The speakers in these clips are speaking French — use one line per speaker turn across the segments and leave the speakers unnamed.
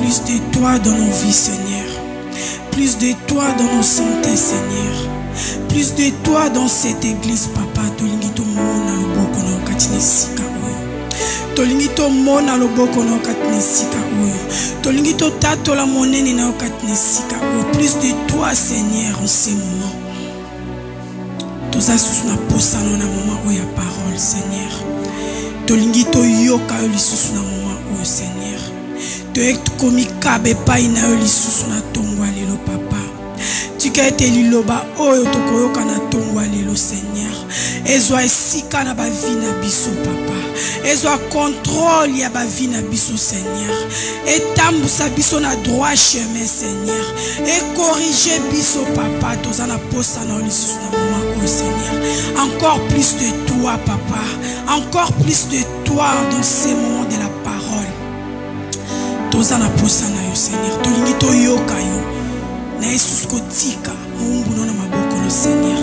plus de toi dans nos vies, Seigneur. Plus de toi dans nos santé, Seigneur. Plus de toi dans cette église, Papa. Tolingi to mona loboko na okatine sika oyo. Tolingi to mona loboko na okatine sika oyo. Tolingi to tato la monene na okatine sika oyo. Plus de toi, Seigneur, en ces moments. Toza susu na posano na moment oyo ya parole, Seigneur. Tolingi to yoka oyo lisusu na moment oyo, Seigneur. Toyek komi kabe pa ina oyo lisusu na tongwa lelo, Papa. Tika ete liloba oyo tokoyoka na tongwa lelo, Seigneur. Ezwa esika na bavi na biso, Papa. Ezwa contrôle ya bavi na biso, Seigneur. Etambusa biso na droit chemin, Seigneur. Et corriger biso, Papa. Toza na posa na lisusu na moment oyo, Seigneur. Encore plus de toi, Papa. Encore plus de toi dans ces moments de la parole. Toza na posa na yo, Seigneur. Tolingi to yoka yo. Na Jesus kotika mungu na maboko no, Seigneur.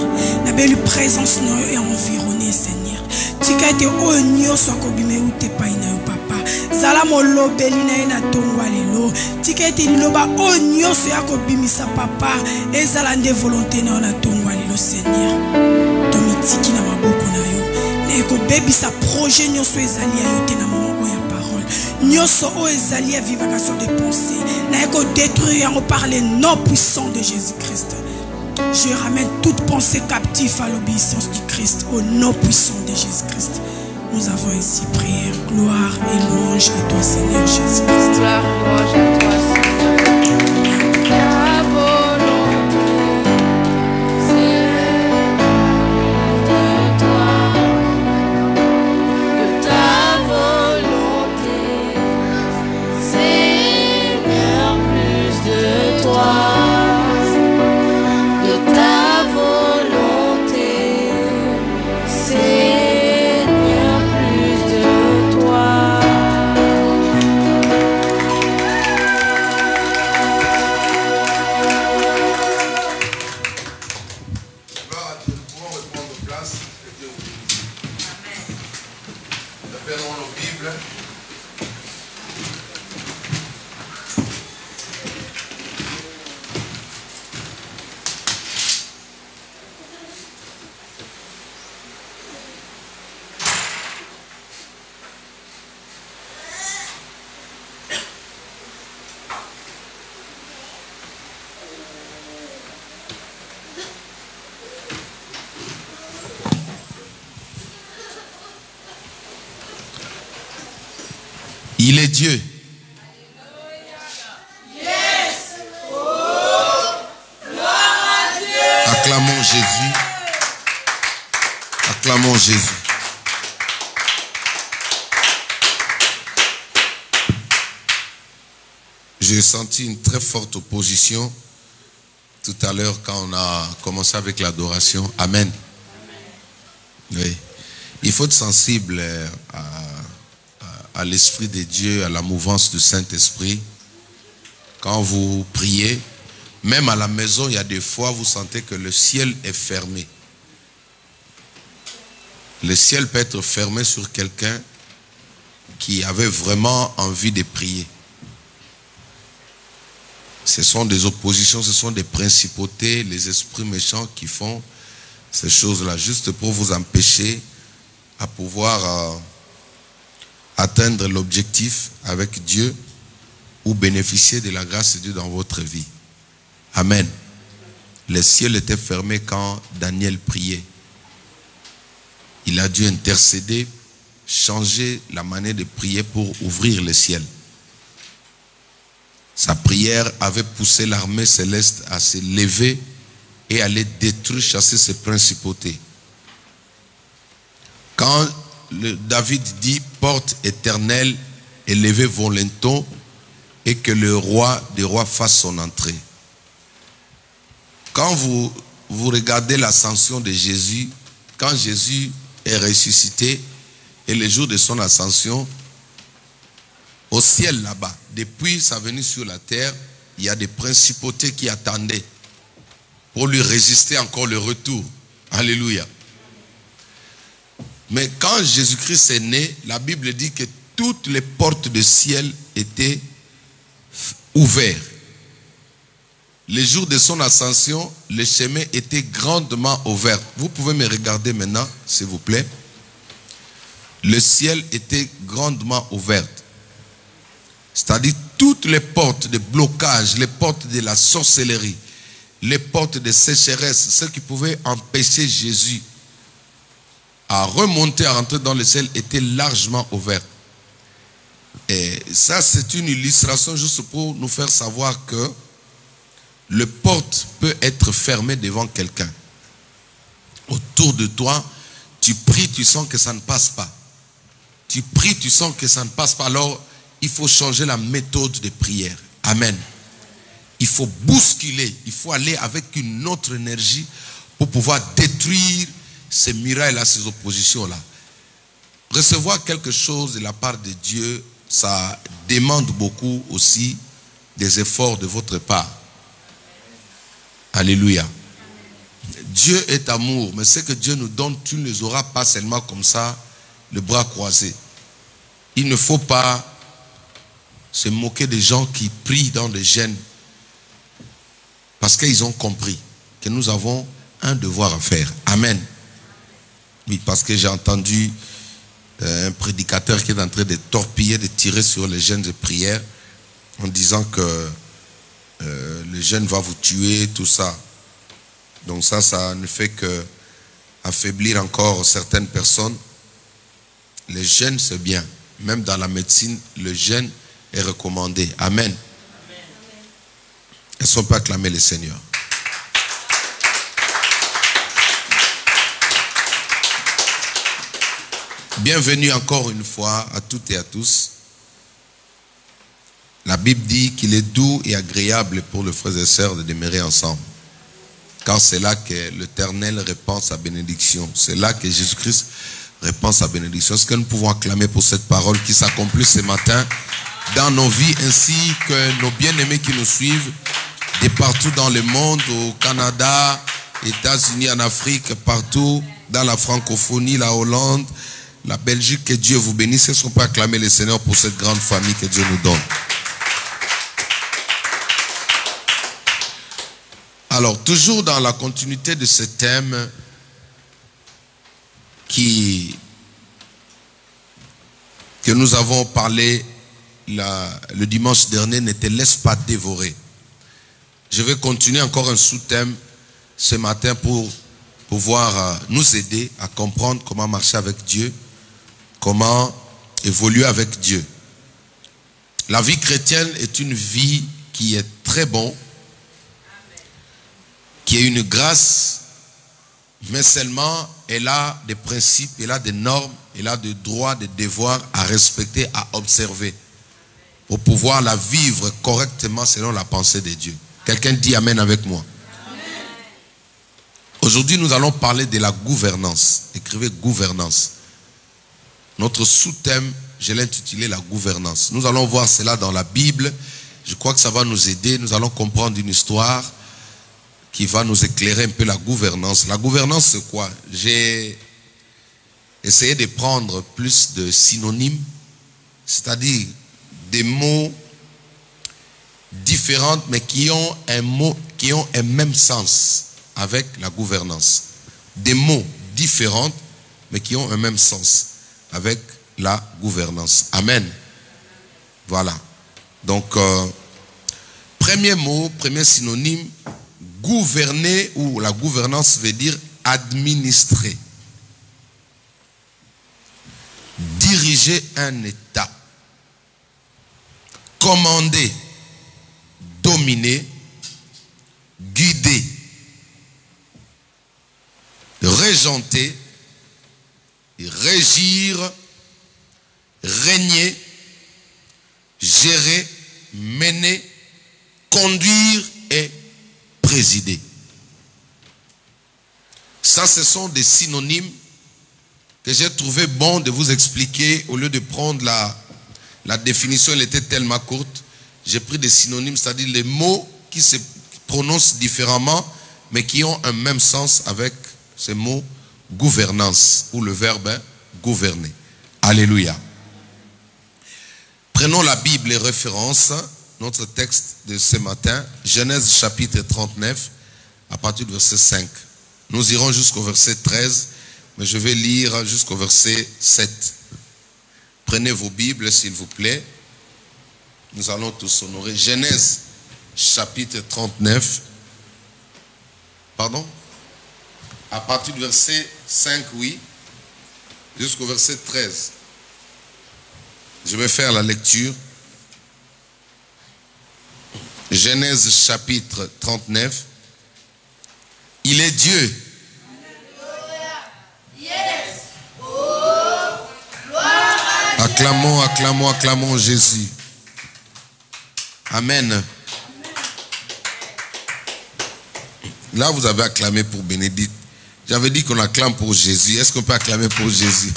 Na belle présence no et environné, Seigneur. Tika ete oyo nyoso akobime ute pa ina yo, Papa. Zala molobeli na ena tongwa lelo. Tika ete liloba oyo nyoso akobimisa, Papa. Ezala nde volonté na ona tongwa lelo, Seigneur. Tomitiki na maboko na yo. Na eko bebi sa projet nyoso ezali ya yo te na moment oyo ya parole. Nyoso o ezali à vivacation de pensée. Na eko détruire par les noms puissants de Jésus-Christ. Je ramène toute pensée captive à l'obéissance du Christ, au nom puissant de Jésus-Christ. Nous avons ainsi prié. Gloire et louange à toi, Seigneur Jésus-Christ.
Gloire et louange à toi, Seigneur. Ta volonté, c'est de toi, de ta volonté, Seigneur, plus de toi, de ta volonté, Seigneur, plus de toi.
Gloire à Dieu. Nous pouvons reprendre place. Que Dieu vous bénisse. Amen. Appelons nos Bibles. Il est Dieu. Acclamons Jésus. Acclamons Jésus. J'ai senti une très forte opposition tout à l'heure quand on a commencé avec l'adoration. Amen. Oui. Il faut être sensible à l'Esprit de Dieu, à la mouvance du Saint-Esprit. Quand vous priez, même à la maison, il y a des fois, vous sentez que le ciel est fermé. Le ciel peut être fermé sur quelqu'un qui avait vraiment envie de prier. Ce sont des oppositions, ce sont des principautés, les esprits méchants qui font ces choses-là, juste pour vous empêcher à pouvoir atteindre l'objectif avec Dieu ou bénéficier de la grâce de Dieu dans votre vie. Amen. Le ciel était fermé quand Daniel priait. Il a dû intercéder, changer la manière de prier pour ouvrir le ciel. Sa prière avait poussé l'armée céleste à se lever et à les détruire, chasser ses principautés. Quand David dit « Porte éternelle, élevez vos linteaux et que le roi des rois fasse son entrée ». Quand vous regardez l'ascension de Jésus, quand Jésus est ressuscité et le jour de son ascension, au ciel là-bas, depuis sa venue sur la terre, il y a des principautés qui attendaient pour lui résister encore le retour. Alléluia. Mais quand Jésus-Christ est né, la Bible dit que toutes les portes du ciel étaient ouvert. Les jours de son ascension, le chemin était grandement ouvert. Vous pouvez me regarder maintenant, s'il vous plaît. Le ciel était grandement ouvert. C'est-à-dire toutes les portes de blocage, les portes de la sorcellerie, les portes de sécheresse, ce qui pouvait empêcher Jésus à remonter, à rentrer dans le ciel, étaient largement ouvertes. Et ça, c'est une illustration juste pour nous faire savoir que le porte peut être fermé devant quelqu'un. Autour de toi, tu pries, tu sens que ça ne passe pas. Tu pries, tu sens que ça ne passe pas. Alors, il faut changer la méthode de prière. Amen. Il faut bousculer, il faut aller avec une autre énergie pour pouvoir détruire ces murailles-là, ces oppositions-là. Recevoir quelque chose de la part de Dieu, ça demande beaucoup aussi des efforts de votre part. Alléluia. Dieu est amour, mais ce que Dieu nous donne, tu ne les auras pas seulement comme ça, le bras croisé. Il ne faut pas se moquer des gens qui prient dans des jeûnes parce qu'ils ont compris que nous avons un devoir à faire. Amen. Oui, parce que j'ai entendu un prédicateur qui est en train de torpiller, de tirer sur les jeûnes de prière en disant que le jeûne va vous tuer, tout ça. Donc ça ne fait que affaiblir encore certaines personnes. Le jeûne, c'est bien. Même dans la médecine, le jeûne est recommandé. Amen. Est-ce qu'on peut acclamer le Seigneur? Bienvenue encore une fois à toutes et à tous. La Bible dit qu'il est doux et agréable pour les frères et sœurs de demeurer ensemble. Car c'est là que l'Éternel répand sa bénédiction. C'est là que Jésus-Christ répand sa bénédiction. Est-ce que nous pouvons acclamer pour cette parole qui s'accomplit ce matin dans nos vies, ainsi que nos bien-aimés qui nous suivent de partout dans le monde, au Canada, États-Unis, en Afrique, partout, dans la francophonie, la Hollande, la Belgique. Que Dieu vous bénisse. Est-ce qu'on peut acclamer le Seigneur pour cette grande famille que Dieu nous donne? Alors, toujours dans la continuité de ce thème que nous avons parlé le dimanche dernier, ne te laisse pas dévorer. Je vais continuer encore un sous-thème ce matin pour pouvoir nous aider à comprendre comment marcher avec Dieu, comment évoluer avec Dieu. La vie chrétienne est une vie qui est très bonne, qui est une grâce, mais seulement elle a des principes, elle a des normes, elle a des droits, des devoirs à respecter, à observer, pour pouvoir la vivre correctement selon la pensée de Dieu. Quelqu'un dit Amen avec moi. Aujourd'hui, nous allons parler de la gouvernance. Écrivez gouvernance. Notre sous-thème, je l'ai intitulé la gouvernance. Nous allons voir cela dans la Bible. Je crois que ça va nous aider. Nous allons comprendre une histoire qui va nous éclairer un peu la gouvernance. La gouvernance, c'est quoi? J'ai essayé de prendre plus de synonymes, c'est-à-dire des mots différents, mais qui ont un même sens avec la gouvernance. Des mots différents, mais qui ont un même sens avec la gouvernance. Amen. Voilà. Donc, premier mot, premier synonyme, gouverner, ou la gouvernance veut dire administrer. Diriger un État. Commander, dominer, guider, régenter, régir, régner, gérer, mener, conduire et présider. Ça, ce sont des synonymes que j'ai trouvé bon de vous expliquer. Au lieu de prendre la définition, elle était tellement courte. J'ai pris des synonymes, c'est-à-dire les mots qui se prononcent différemment, mais qui ont un même sens avec ce mot gouvernance, ou le verbe gouverner. Alléluia. Prenons la Bible et référence notre texte de ce matin, Genèse chapitre 39, à partir du verset 5. Nous irons jusqu'au verset 13, mais je vais lire jusqu'au verset 7. Prenez vos Bibles, s'il vous plaît. Nous allons tous honorer. Genèse chapitre 39. Pardon? À partir du verset 5, oui, jusqu'au verset 13. Je vais faire la lecture. Genèse chapitre 39. Il est Dieu. Acclamons, acclamons, acclamons Jésus. Amen. Là, vous avez acclamé pour Bénédicte. J'avais dit qu'on acclame pour Jésus. Est-ce qu'on peut acclamer pour Jésus?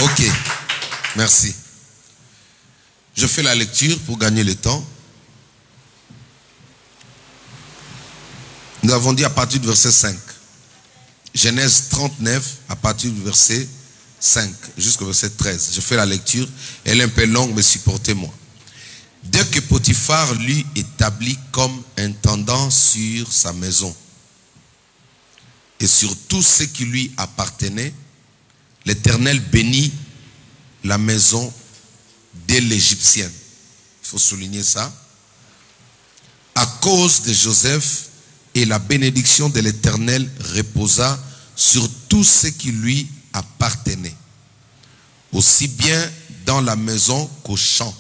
Ok. Merci. Je fais la lecture pour gagner le temps. Nous avons dit à partir du verset 5. Genèse 39, à partir du verset 5 jusqu'au verset 13. Je fais la lecture. Elle est un peu longue, mais supportez-moi. Dès que Potiphar lui établit comme intendant sur sa maison et sur tout ce qui lui appartenait, l'Éternel bénit la maison de l'Égyptienne. Il faut souligner ça. À cause de Joseph, et la bénédiction de l'Éternel reposa sur tout ce qui lui appartenait, aussi bien dans la maison qu'au champ.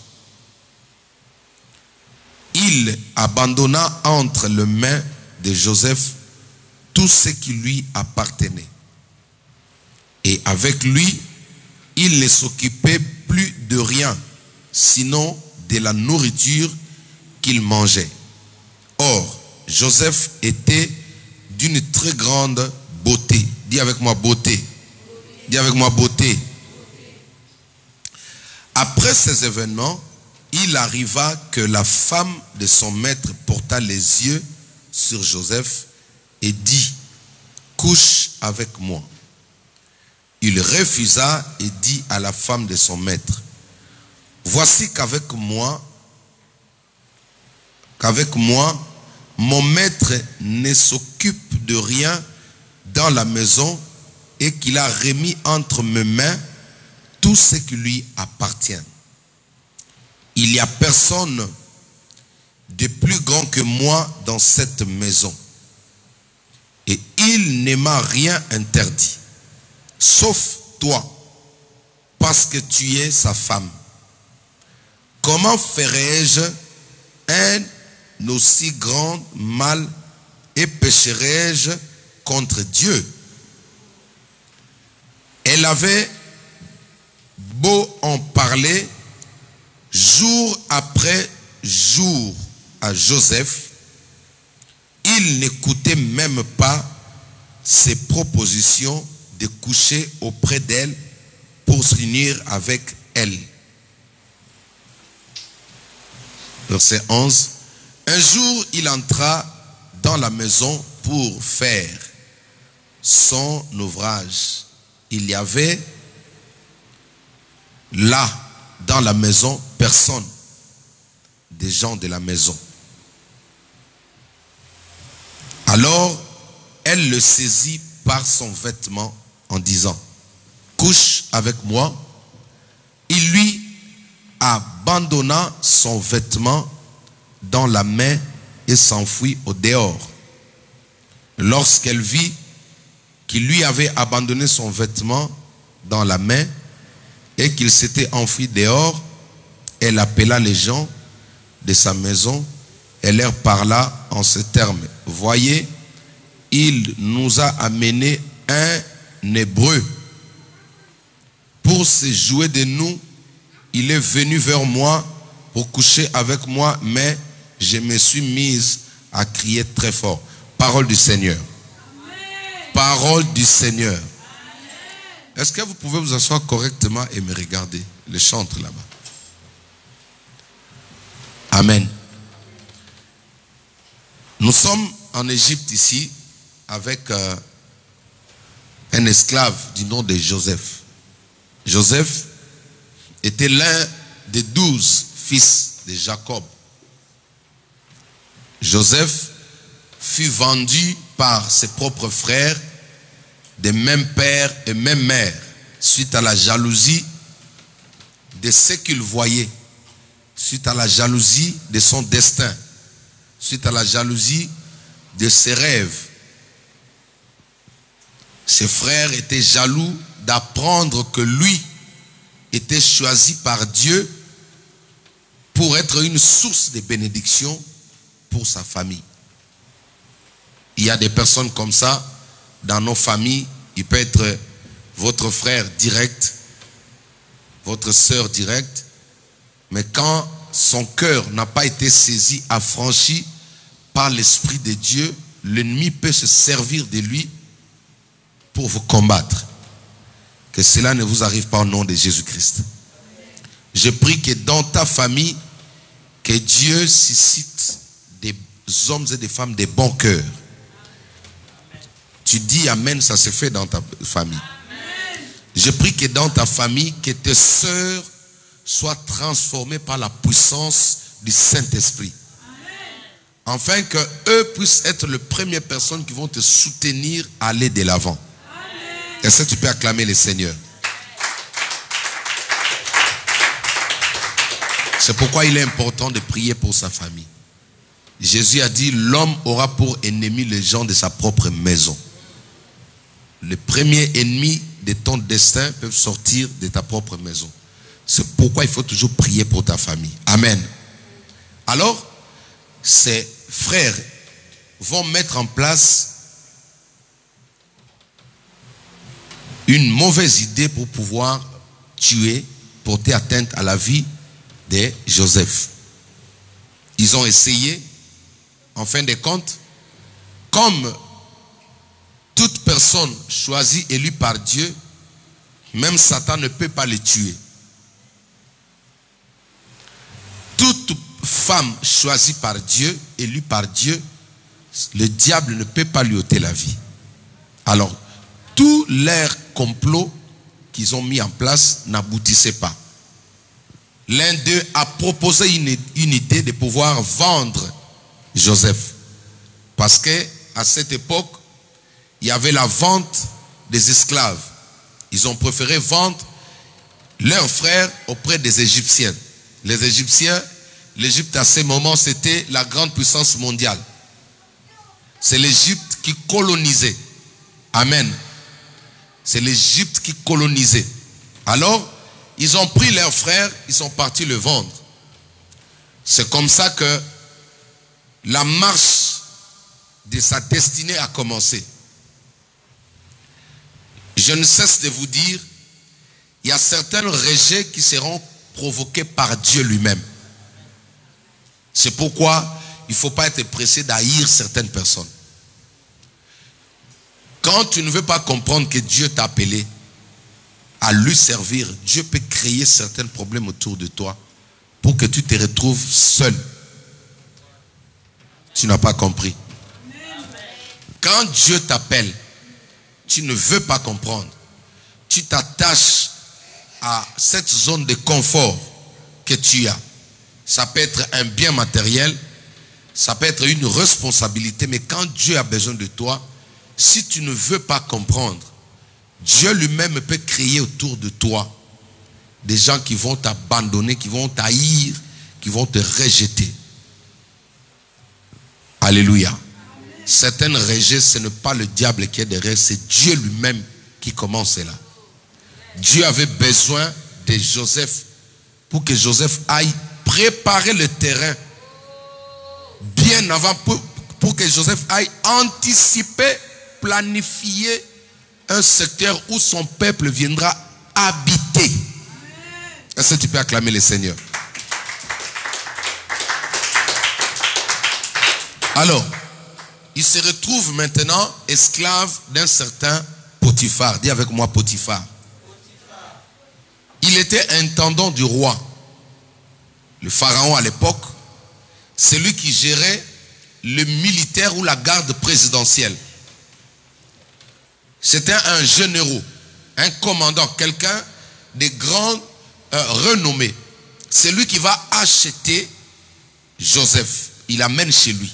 Il abandonna entre les mains de Joseph tout ce qui lui appartenait. Et avec lui, il ne s'occupait plus de rien, sinon de la nourriture qu'il mangeait. Or, Joseph était d'une très grande beauté. Dis avec moi beauté. Dis avec moi beauté. Après ces événements, il arriva que la femme de son maître porta les yeux sur Joseph et dit, couche avec moi. Il refusa et dit à la femme de son maître, voici qu'avec moi, mon maître ne s'occupe de rien dans la maison et qu'il a remis entre mes mains tout ce qui lui appartient. Il n'y a personne de plus grand que moi dans cette maison. Et il ne m'a rien interdit, sauf toi, parce que tu es sa femme. Comment ferais-je un aussi grand mal et pécherai-je contre Dieu? Elle avait beau en parler jour après jour à Joseph, il n'écoutait même pas ses propositions de coucher auprès d'elle pour s'unir avec elle. Verset 11. Un jour, il entra dans la maison pour faire son ouvrage. Il y avait là, dans la maison, personne, des gens de la maison. Alors, elle le saisit par son vêtement en disant, couche avec moi. Il lui abandonna son vêtement dans la main et s'enfuit au dehors. Lorsqu'elle vit qu'il lui avait abandonné son vêtement dans la main et qu'il s'était enfui dehors, elle appela les gens de sa maison et leur parla en ces termes. Voyez, il nous a amené un Hébreu pour se jouer de nous. Il est venu vers moi pour coucher avec moi, mais je me suis mise à crier très fort. Parole du Seigneur. Amen. Parole du Seigneur. Est-ce que vous pouvez vous asseoir correctement et me regarder? Le chantre là-bas. Amen. Nous sommes en Égypte ici avec un esclave du nom de Joseph. Joseph était l'un des 12 fils de Jacob. Joseph fut vendu par ses propres frères, des mêmes pères et même mères, suite à la jalousie de ce qu'il voyait, suite à la jalousie de son destin, suite à la jalousie de ses rêves. Ses frères étaient jaloux d'apprendre que lui était choisi par Dieu pour être une source de bénédiction pour sa famille. Il y a des personnes comme ça dans nos familles. Il peut être votre frère direct, votre sœur directe, mais quand son cœur n'a pas été saisi, affranchi par l'Esprit de Dieu, l'ennemi peut se servir de lui pour vous combattre. Que cela ne vous arrive pas au nom de Jésus-Christ. Je prie que dans ta famille, que Dieu suscite des hommes et des femmes de bon cœur. Tu dis amen, ça se fait dans ta famille. Je prie que dans ta famille, que tes sœurs soient transformées par la puissance du Saint-Esprit. Afin que eux puissent être les premières personnes qui vont te soutenir à aller de l'avant. Est-ce que tu peux acclamer le Seigneur? C'est pourquoi il est important de prier pour sa famille. Jésus a dit, l'homme aura pour ennemi les gens de sa propre maison. Le premier ennemi de ton destin peut sortir de ta propre maison. C'est pourquoi il faut toujours prier pour ta famille. Amen. Alors, ces frères vont mettre en place une mauvaise idée pour pouvoir tuer, porter atteinte à la vie de Joseph. Ils ont essayé, en fin de compte, comme toute personne choisie, élue par Dieu, même Satan ne peut pas le tuer. Toute femme choisie par Dieu, élue par Dieu, le diable ne peut pas lui ôter la vie. Alors, tous leurs complots qu'ils ont mis en place n'aboutissaient pas. L'un d'eux a proposé une idée de pouvoir vendre Joseph. Parce qu'à cette époque, il y avait la vente des esclaves. Ils ont préféré vendre leurs frères auprès des Égyptiens. Les Égyptiens, l'Égypte à ce moment, c'était la grande puissance mondiale. C'est l'Égypte qui colonisait. Amen. C'est l'Égypte qui colonisait. Alors, ils ont pris leurs frères, ils sont partis le vendre. C'est comme ça que la marche de sa destinée a commencé. Je ne cesse de vous dire, il y a certains rejets qui seront provoqués par Dieu lui-même. C'est pourquoi il ne faut pas être pressé d'haïr certaines personnes. Quand tu ne veux pas comprendre que Dieu t'a appelé à lui servir, Dieu peut créer certains problèmes autour de toi pour que tu te retrouves seul. Tu n'as pas compris. Quand Dieu t'appelle, tu ne veux pas comprendre. Tu t'attaches à cette zone de confort que tu as. Ça peut être un bien matériel, ça peut être une responsabilité, mais quand Dieu a besoin de toi, si tu ne veux pas comprendre, Dieu lui-même peut créer autour de toi des gens qui vont t'abandonner, qui vont t'haïr, qui vont te rejeter. Alléluia. Certains rejets, ce n'est pas le diable qui est derrière, c'est Dieu lui-même qui commence là. Dieu avait besoin de Joseph pour que Joseph aille préparer le terrain bien avant, pour que Joseph aille anticiper, planifier un secteur où son peuple viendra habiter. Est-ce que tu peux acclamer le Seigneur? Alors, il se retrouve maintenant esclave d'un certain Potiphar. Dis avec moi Potiphar. Il était intendant du roi. Le pharaon à l'époque, c'est lui qui gérait le militaire ou la garde présidentielle. C'était un général, un commandant, quelqu'un de grande renommé. C'est lui qui va acheter Joseph. Il l'amène chez lui.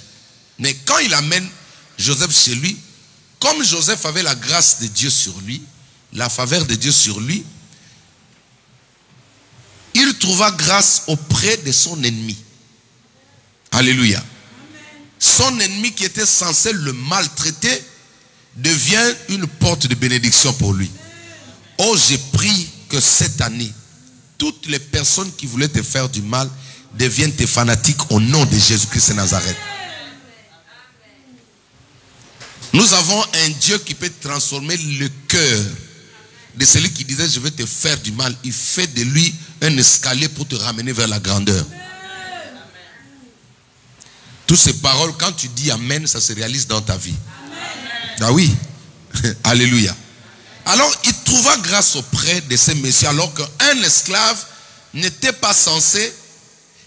Mais quand il amène Joseph chez lui, comme Joseph avait la grâce de Dieu sur lui, la faveur de Dieu sur lui, il trouva grâce auprès de son ennemi. Alléluia. Son ennemi qui était censé le maltraiter devient une porte de bénédiction pour lui. Oh, j'ai pris que cette année, toutes les personnes qui voulaient te faire du mal deviennent tes fanatiques au nom de Jésus-Christ de Nazareth. Nous avons un Dieu qui peut transformer le cœur de celui qui disait je vais te faire du mal. Il fait de lui un escalier pour te ramener vers la grandeur. Toutes ces paroles, quand tu dis amen, ça se réalise dans ta vie. Ah oui. Alléluia. Alors il trouva grâce auprès de ces messieurs, alors qu'un esclave n'était pas censé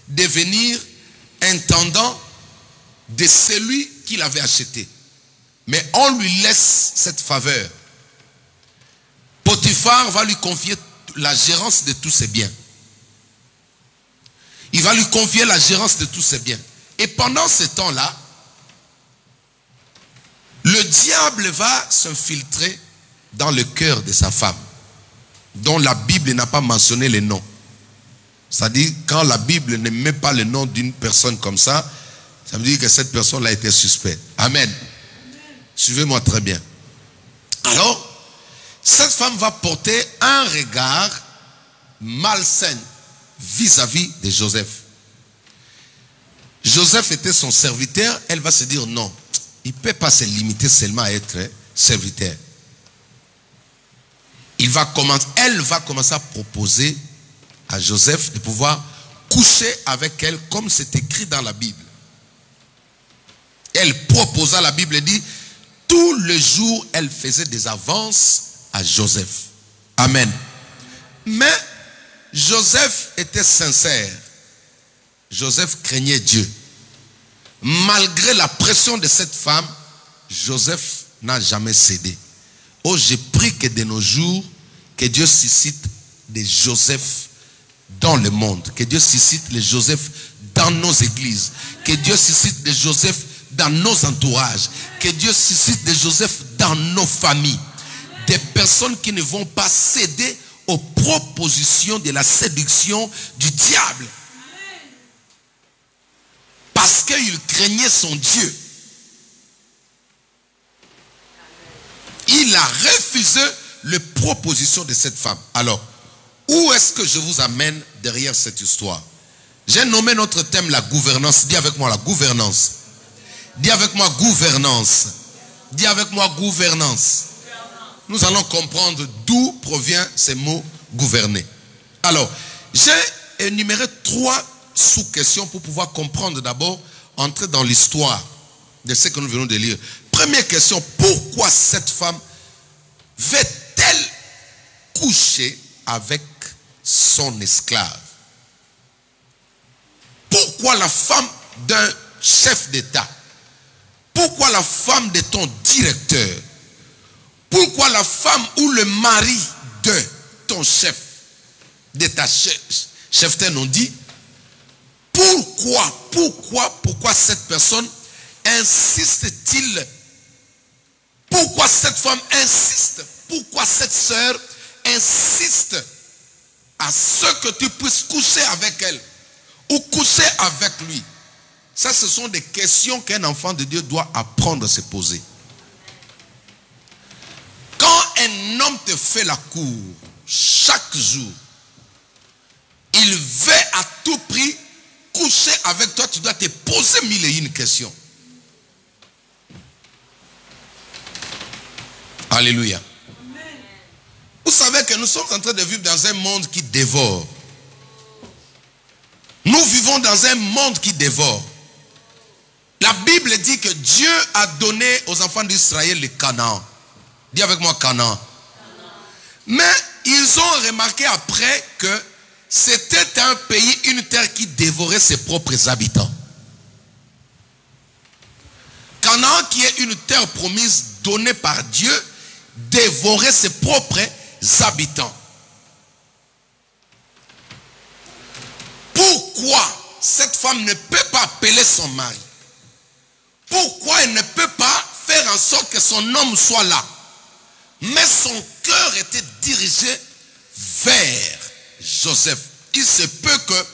devenir intendant de celui qu'il avait acheté. Mais on lui laisse cette faveur. Potiphar va lui confier la gérance de tous ses biens. Il va lui confier la gérance de tous ses biens. Et pendant ce temps-là, le diable va s'infiltrer dans le cœur de sa femme, dont la Bible n'a pas mentionné les noms. C'est-à-dire, quand la Bible ne met pas le nom d'une personne comme ça veut dire que cette personne-là était suspecte. Amen. Suivez-moi très bien. Alors, cette femme va porter un regard malsain vis-à-vis de Joseph. Joseph était son serviteur, elle va se dire non, il ne peut pas se limiter seulement à être serviteur. Elle va commencer à proposer à Joseph de pouvoir coucher avec elle comme c'est écrit dans la Bible. Elle proposa, la Bible dit, tous les jours elle faisait des avances à Joseph. Amen. Mais Joseph était sincère. Joseph craignait Dieu. Malgré la pression de cette femme, Joseph n'a jamais cédé. Oh, j'ai pris que de nos jours, que Dieu suscite des Joseph dans le monde. Que Dieu suscite les Joseph dans nos églises. Que Dieu suscite des Joseph dans nos entourages. Que Dieu suscite des Joseph dans nos familles. Des personnes qui ne vont pas céder aux propositions de la séduction du diable. Parce qu'il craignait son Dieu. Il a refusé les propositions de cette femme. Alors, où est-ce que je vous amène derrière cette histoire? J'ai nommé notre thème la gouvernance. Dis avec moi la gouvernance. Dis avec moi gouvernance. Dis avec moi gouvernance. Nous allons comprendre d'où provient ce mot gouverner. Alors, j'ai énuméré 3 sous-questions pour pouvoir comprendre d'abord, entrer dans l'histoire de ce que nous venons de lire. Première question, pourquoi cette femme veut-elle coucher avec son esclave? Pourquoi la femme d'un chef d'État? Pourquoi la femme de ton directeur? Pourquoi la femme ou le mari de ton chef, de ta chef, on dit, pourquoi cette personne insiste-t-il? Pourquoi cette femme insiste? Pourquoi cette sœur insiste à ce que tu puisses coucher avec elle ou coucher avec lui? Ça, ce sont des questions qu'un enfant de Dieu doit apprendre à se poser. Quand un homme te fait la cour chaque jour, il veut à tout prix coucher avec toi, tu dois te poser 1001 questions. Alléluia. Amen. Vous savez que nous sommes en train de vivre dans un monde qui dévore. Nous vivons dans un monde qui dévore. La Bible dit que Dieu a donné aux enfants d'Israël le Canaan. Dis avec moi Canaan. Mais ils ont remarqué après que c'était un pays, une terre qui dévorait ses propres habitants. Canaan, qui est une terre promise donnée par Dieu, dévorait ses propres habitants. pourquoi cette femme ne peut pas appeler son mari? Pourquoi elle ne peut pas faire en sorte que son homme soit là? Mais son cœur était dirigé vers Joseph. Il se peut que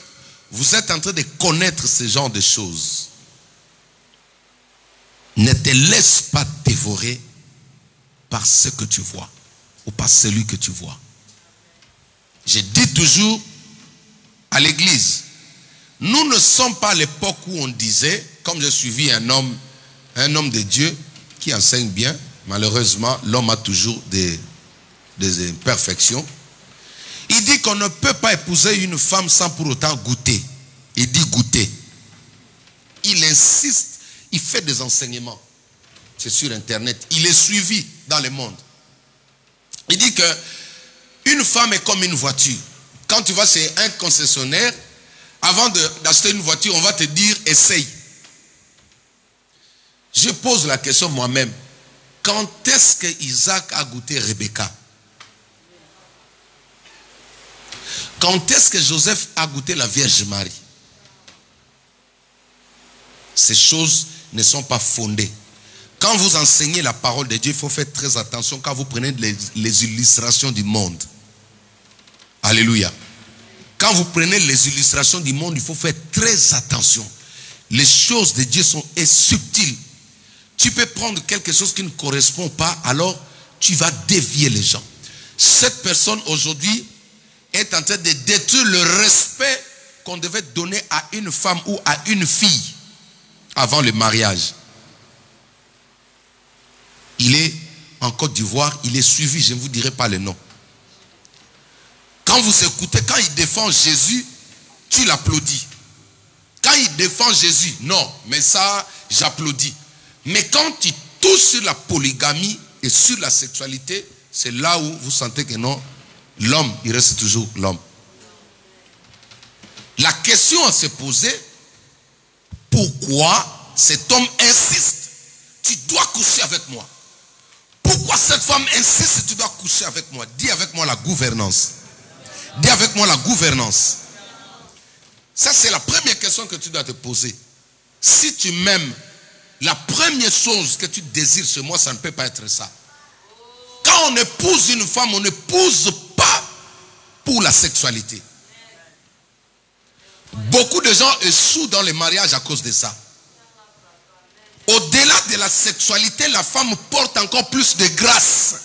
vous êtes en train de connaître ce genre de choses. Ne te laisse pas dévorer par ce que tu vois ou par celui que tu vois. Je dis toujours à l'église, nous ne sommes pas à l'époque où on disait, comme j'ai suivi un homme de Dieu qui enseigne bien, malheureusement l'homme a toujours des imperfections. Il dit qu'on ne peut pas épouser une femme sans pour autant goûter. Il dit goûter. Il insiste, il fait des enseignements. C'est sur internet. Il est suivi dans le monde. Il dit que une femme est comme une voiture. Quand tu vas chez un concessionnaire, avant d'acheter une voiture, on va te dire essaye. Je pose la question moi-même. Quand est-ce que Isaac a goûté Rebecca? Quand est-ce que Joseph a goûté la Vierge Marie? Ces choses ne sont pas fondées. Quand vous enseignez la parole de Dieu, il faut faire très attention quand vous prenez les illustrations du monde. Alléluia. Quand vous prenez les illustrations du monde, il faut faire très attention. Les choses de Dieu sont subtiles. Tu peux prendre quelque chose qui ne correspond pas, alors tu vas dévier les gens. Cette personne aujourd'hui est en train de détruire le respect qu'on devait donner à une femme ou à une fille avant le mariage. Il est en Côte d'Ivoire, il est suivi, je ne vous dirai pas le nom. Quand vous écoutez, quand il défend Jésus, tu l'applaudis. Quand il défend Jésus, non, mais ça, j'applaudis. Mais quand il touche sur la polygamie et sur la sexualité, c'est là où vous sentez que non, l'homme, il reste toujours l'homme. La question à se poser, pourquoi cet homme insiste? Tu dois coucher avec moi. Pourquoi cette femme insiste, tu dois coucher avec moi? Dis avec moi la gouvernance. Dis avec moi la gouvernance. Ça, c'est la première question que tu dois te poser. Si tu m'aimes, la première chose que tu désires chez moi, ça ne peut pas être ça. Quand on épouse une femme, on n'épouse pas pour la sexualité. Beaucoup de gens échouent dans les mariages à cause de ça. Au-delà de la sexualité, la femme porte encore plus de grâce.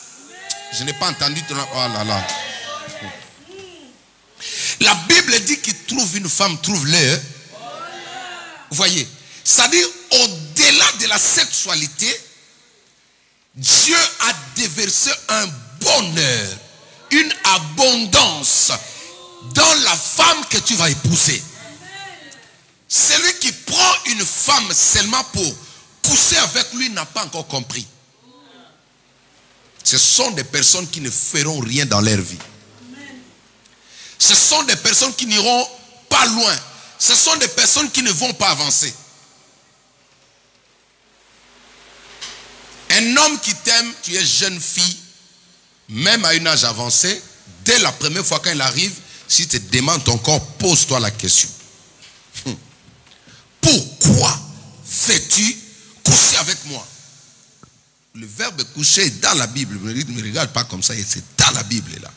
Je n'ai pas entendu. Oh là là. La Bible dit qu'il trouve une femme, trouve-le. Vous voyez, c'est-à-dire au-delà de la sexualité, Dieu a déversé un bonheur, une abondance dans la femme que tu vas épouser. Celui qui prend une femme seulement pour coucher avec lui n'a pas encore compris. Ce sont des personnes qui ne feront rien dans leur vie. Ce sont des personnes qui n'iront pas loin. Ce sont des personnes qui ne vont pas avancer. Un homme qui t'aime, tu es jeune fille, même à un âge avancé, dès la première fois quand il arrive, s'il te demande ton corps, pose-toi la question. Pourquoi fais-tu coucher avec moi? Le verbe coucher est dans la Bible. Ne me regarde pas comme ça, c'est dans la Bible là.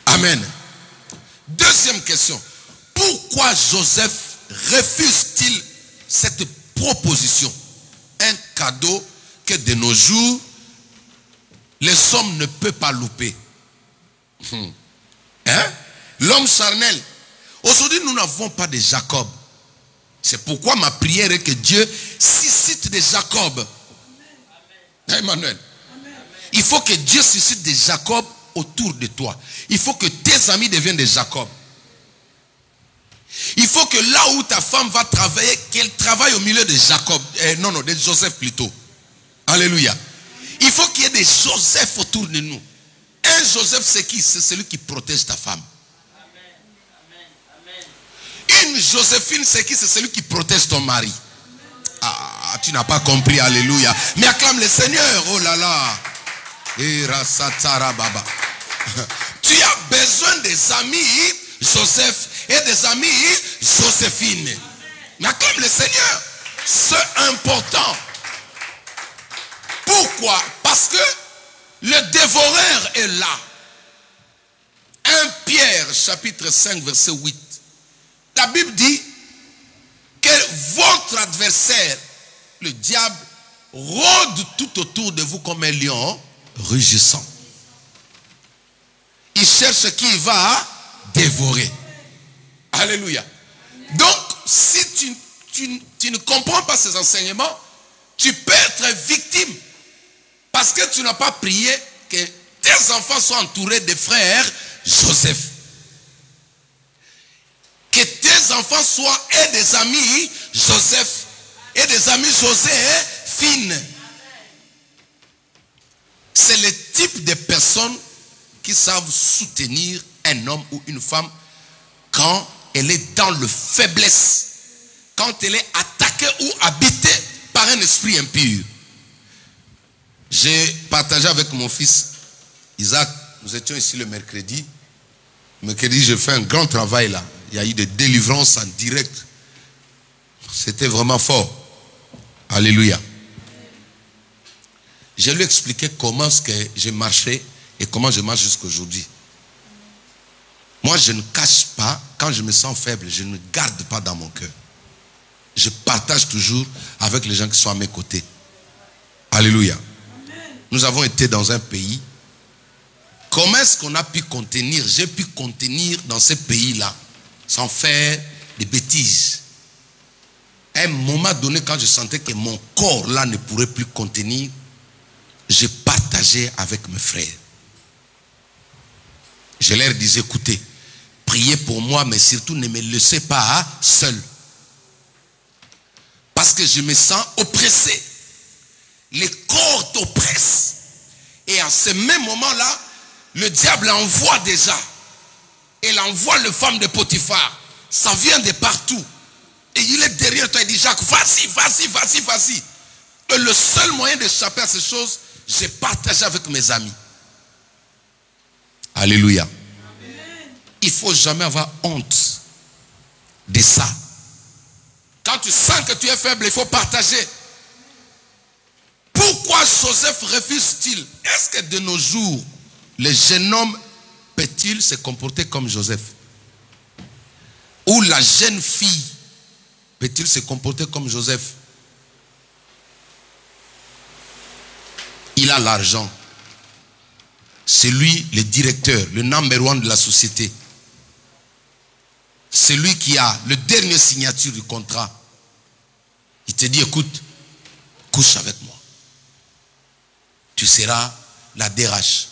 Amen. Deuxième question. Pourquoi Joseph refuse-t-il cette proposition? Un cadeau que de nos jours, les hommes ne peuvent pas louper. Hein? L'homme charnel. Aujourd'hui, nous n'avons pas de Jacob. C'est pourquoi ma prière est que Dieu suscite des Jacob. Emmanuel. Il faut que Dieu suscite des Jacob autour de toi. Il faut que tes amis deviennent des Jacob. Il faut que là où ta femme va travailler, qu'elle travaille au milieu de Jacob. Non, de Joseph plutôt. Alléluia. Il faut qu'il y ait des Joseph autour de nous. Un Joseph, c'est qui? C'est celui qui protège ta femme. Une Joséphine, c'est qui? C'est celui qui protège ton mari. Ah, tu n'as pas compris, alléluia. Mais acclame le Seigneur, oh là là. Tu as besoin des amis Joseph et des amis Joséphine. Mais comme le Seigneur, c'est important. Pourquoi? Parce que le dévoreur est là. 1 Pierre chapitre 5 verset 8. La Bible dit que votre adversaire, le diable, rôde tout autour de vous comme un lion rugissant. Il cherche qui il va dévorer. Alléluia. Donc, si tu ne comprends pas ces enseignements, tu peux être victime. Parce que tu n'as pas prié que tes enfants soient entourés de frères Joseph. Que tes enfants soient et des amis Joseph et des amis Joséphine. C'est le type de personnes qui savent soutenir un homme ou une femme quand elle est dans le faiblesse, quand elle est attaquée ou habitée par un esprit impur. J'ai partagé avec mon fils Isaac, nous étions ici le mercredi. Mercredi, j'ai fait un grand travail là. Il y a eu des délivrances en direct. C'était vraiment fort. Alléluia. Je lui ai expliqué comment est-ce que j'ai marché et comment je marche jusqu'à aujourd'hui. Moi, je ne cache pas, quand je me sens faible, je ne garde pas dans mon cœur. Je partage toujours avec les gens qui sont à mes côtés. Alléluia. Nous avons été dans un pays. Comment est-ce qu'on a pu contenir? J'ai pu contenir dans ce pays-là sans faire des bêtises. À un moment donné, quand je sentais que mon corps là ne pourrait plus contenir, j'ai partagé avec mes frères. Je leur disais, écoutez, priez pour moi, mais surtout ne me laissez pas seul. Parce que je me sens oppressé. Les corps t'oppressent. Et à ce même moment-là, le diable envoie déjà. Il envoie les femmes de Potiphar. Ça vient de partout. Et il est derrière toi, il dit, Jacques, vas-y, vas-y, vas-y, vas-y. Et le seul moyen d'échapper à ces choses, j'ai partagé avec mes amis. Alléluia. Amen. Il ne faut jamais avoir honte de ça. Quand tu sens que tu es faible, il faut partager. Pourquoi Joseph refuse-t-il? Est-ce que de nos jours, le jeune homme peut-il se comporter comme Joseph? Ou la jeune fille peut-il se comporter comme Joseph? Il a l'argent. C'est lui le directeur, le number one de la société. C'est lui qui a le dernier signature du contrat. Il te dit, écoute, couche avec moi. Tu seras la DRH.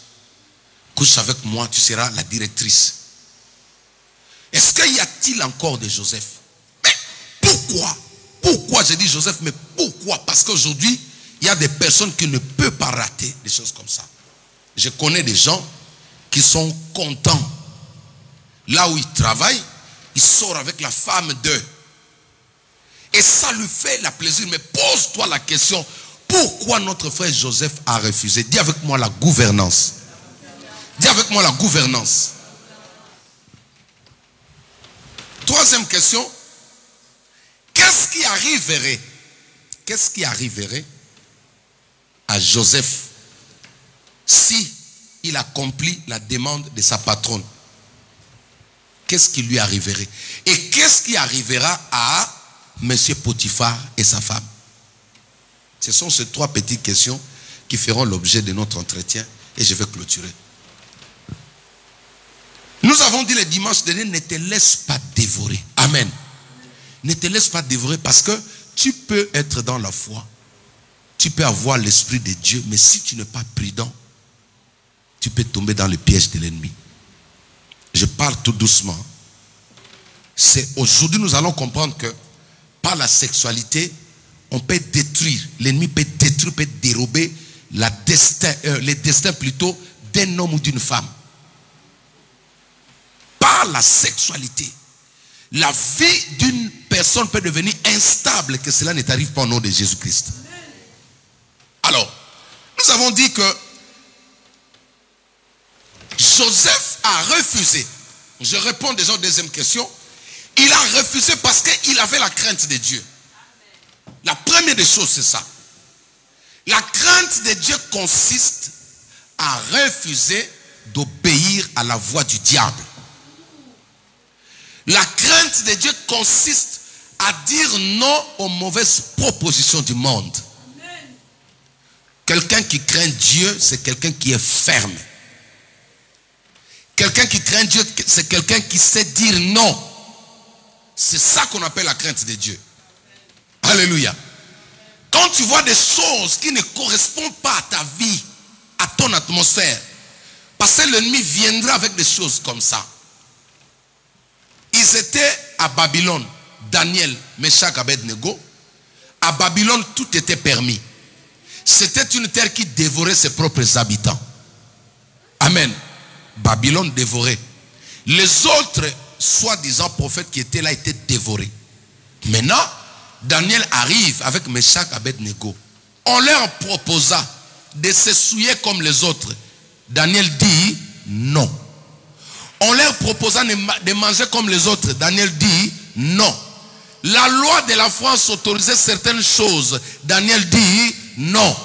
Couche avec moi, tu seras la directrice. Est-ce qu'il y a-t-il encore de Joseph? Mais pourquoi? Pourquoi je dis Joseph? Mais pourquoi? Parce qu'aujourd'hui, il y a des personnes qui ne peuvent pas rater des choses comme ça. Je connais des gens qui sont contents. Là où ils travaillent, ils sortent avec la femme d'eux. Et ça lui fait la plaisir. Mais pose-toi la question, pourquoi notre frère Joseph a refusé? Dis avec moi la gouvernance. Dis avec moi la gouvernance. Troisième question. Qu'est-ce qui arriverait? Qu'est-ce qui arriverait à Joseph si il accomplit la demande de sa patronne? Qu'est-ce qui lui arriverait? Et qu'est-ce qui arrivera à Monsieur Potiphar et sa femme? Ce sont ces trois petites questions qui feront l'objet de notre entretien et je vais clôturer. Nous avons dit le dimanche dernier, ne te laisse pas dévorer. Amen. Ne te laisse pas dévorer parce que tu peux être dans la foi. Tu peux avoir l'esprit de Dieu, mais si tu n'es pas prudent, tu peux tomber dans le piège de l'ennemi. Je parle tout doucement. C'est aujourd'hui nous allons comprendre que par la sexualité, on peut détruire, l'ennemi peut détruire, peut dérober les destins plutôt d'un homme ou d'une femme. Par la sexualité, la vie d'une personne peut devenir instable, que cela ne t'arrive pas au nom de Jésus-Christ. Alors, nous avons dit que Joseph a refusé. Je réponds déjà aux deuxième question. Il a refusé parce qu'il avait la crainte de Dieu. La première des choses, c'est ça. La crainte de Dieu consiste à refuser d'obéir à la voix du diable. La crainte de Dieu consiste à dire non aux mauvaises propositions du monde. Quelqu'un qui craint Dieu, c'est quelqu'un qui est ferme. Quelqu'un qui craint Dieu, c'est quelqu'un qui sait dire non. C'est ça qu'on appelle la crainte de Dieu. Alléluia. Quand tu vois des choses qui ne correspondent pas à ta vie, à ton atmosphère, parce que l'ennemi viendra avec des choses comme ça. Ils étaient à Babylone, Daniel, Meshach, Abednego. À Babylone, tout était permis. C'était une terre qui dévorait ses propres habitants. Amen. Babylone dévorait. Les autres, soi-disant prophètes qui étaient là, étaient dévorés. Maintenant, Daniel arrive avec Meshach, Abednego. On leur proposa de se souiller comme les autres. Daniel dit non. On leur proposa de manger comme les autres. Daniel dit non. La loi de la France autorisait certaines choses. Daniel dit non.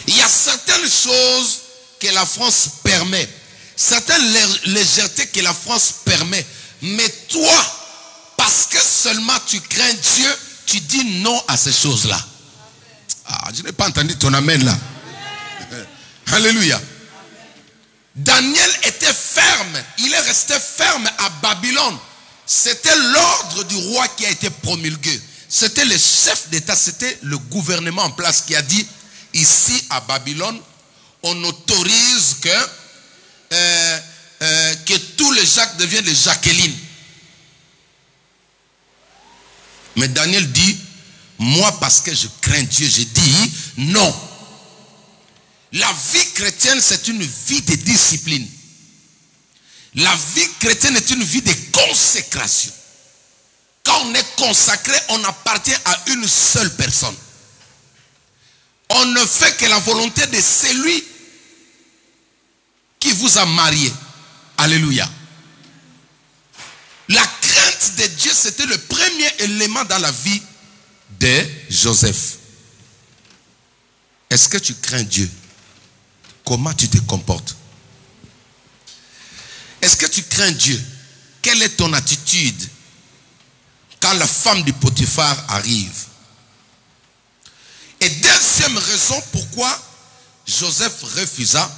Il y a certaines choses que la France permet. Certaines légèretés que la France permet. Mais toi, parce que seulement tu crains Dieu, tu dis non à ces choses-là. Ah, je n'ai pas entendu ton amen là. Alléluia. Daniel était ferme. Il est resté ferme à Babylone. C'était l'ordre du roi qui a été promulgué. C'était le chef d'État, c'était le gouvernement en place qui a dit, ici à Babylone, on autorise que tous les Jacques deviennent les Jacqueline. Mais Daniel dit, moi parce que je crains Dieu, je dis non. La vie chrétienne, c'est une vie de discipline. La vie chrétienne est une vie de consécration. Quand on est consacré, on appartient à une seule personne. On ne fait que la volonté de celui qui vous a marié. Alléluia. La crainte de Dieu, c'était le premier élément dans la vie de Joseph. Est-ce que tu crains Dieu? Comment tu te comportes? Est-ce que tu crains Dieu? Quelle est ton attitude quand la femme du Potiphar arrive? Et deuxième raison pourquoi Joseph refusa,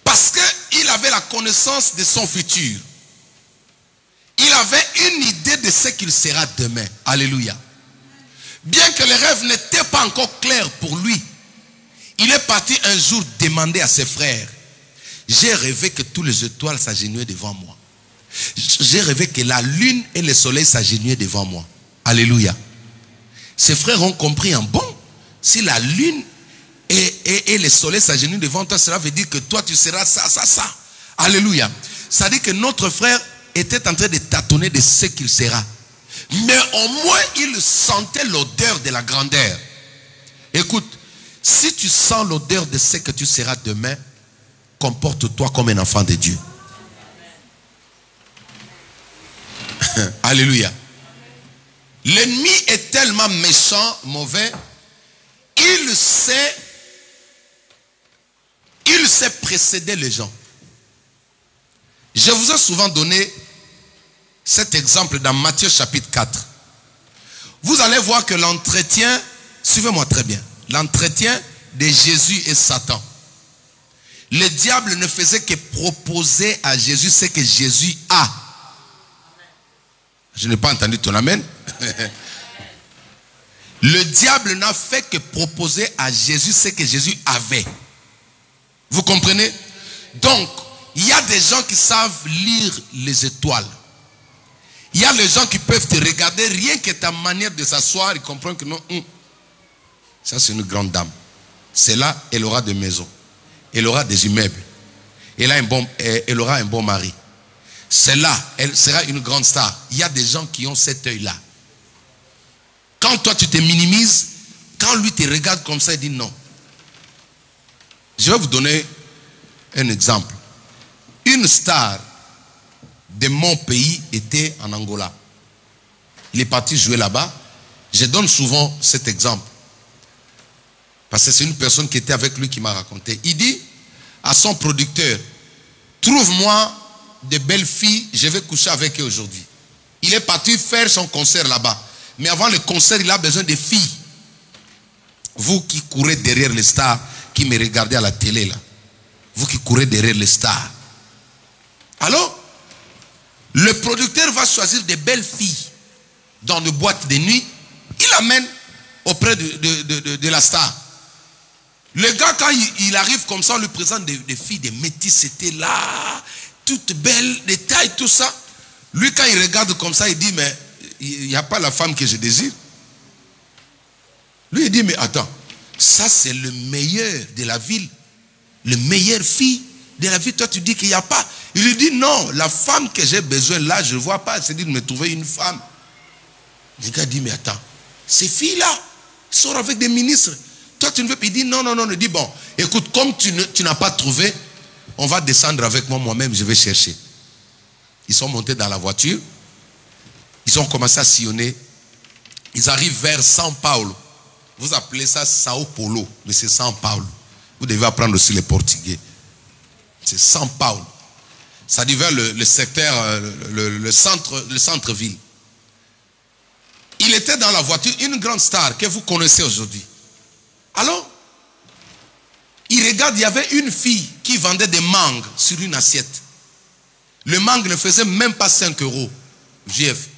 parce qu'il avait la connaissance de son futur. Il avait une idée de ce qu'il sera demain. Alléluia. Bien que les rêves n'étaient pas encore clairs pour lui, il est parti un jour demander à ses frères. J'ai rêvé que tous les étoiles s'agenouillaient devant moi. J'ai rêvé que la lune et le soleil s'agenouillaient devant moi. Alléluia. Ses frères ont compris en bon. Si la lune et le soleil s'agenouillent devant toi, cela veut dire que toi tu seras ça, ça, ça. Alléluia. Ça dit que notre frère était en train de tâtonner de ce qu'il sera. Mais au moins il sentait l'odeur de la grandeur. Écoute, si tu sens l'odeur de ce que tu seras demain, comporte-toi comme un enfant de Dieu. Alléluia. L'ennemi est tellement méchant, mauvais, il sait précéder les gens. Je vous ai souvent donné cet exemple dans Matthieu chapitre 4. Vous allez voir que l'entretien, suivez-moi très bien, l'entretien de Jésus et Satan. Le diable ne faisait que proposer à Jésus ce que Jésus a. Je n'ai pas entendu ton amen. Le diable n'a fait que proposer à Jésus ce que Jésus avait. Vous comprenez? Donc, il y a des gens qui savent lire les étoiles. Il y a les gens qui peuvent te regarder, rien que ta manière de s'asseoir, ils comprennent que non, ça c'est une grande dame. Celle-là, elle aura des maisons. Elle aura des immeubles. Elle aura un bon mari. Celle-là, elle sera une grande star. Il y a des gens qui ont cet œil-là. Quand toi tu te minimises, quand lui te regarde comme ça, il dit non. Je vais vous donner un exemple. Une star de mon pays était en Angola. Il est parti jouer là-bas. Je donne souvent cet exemple. Parce que c'est une personne qui était avec lui qui m'a raconté. Il dit à son producteur, trouve-moi de belles filles, je vais coucher avec eux aujourd'hui. Il est parti faire son concert là-bas. Mais avant le concert, il a besoin de filles. Vous qui courez derrière les stars, qui me regardez à la télé là. Vous qui courez derrière les stars. Alors, le producteur va choisir de belles filles dans une boîte de nuit. Il l'amène auprès de la star. Le gars, quand il arrive comme ça, on lui présente des filles, des métisses, c'était là, toutes belles, des tailles, tout ça. Lui, quand il regarde comme ça, il dit, mais il n'y a pas la femme que je désire. Lui, il dit, mais attends, ça c'est le meilleur de la ville, le meilleur fille de la ville. Toi, tu dis qu'il n'y a pas. Il lui dit, non, la femme que j'ai besoin là, je ne vois pas. C'est dit de me trouver une femme. Le gars dit, mais attends, ces filles-là sortent avec des ministres. Toi, tu ne veux pas. Il dit, non, non, non. Il dit, bon, écoute, comme tu n'as pas trouvé, on va descendre avec moi-même, je vais chercher. Ils sont montés dans la voiture. Ils ont commencé à sillonner. Ils arrivent vers São Paulo. Vous appelez ça Sao Paulo, mais c'est São Paulo. Vous devez apprendre aussi le portugais. C'est São Paulo. Ça dit vers le secteur, le centre-ville. Il était dans la voiture, une grande star que vous connaissez aujourd'hui. Alors, il regarde, il y avait une fille qui vendait des mangues sur une assiette. Le mangue ne faisait même pas 5 €. GF.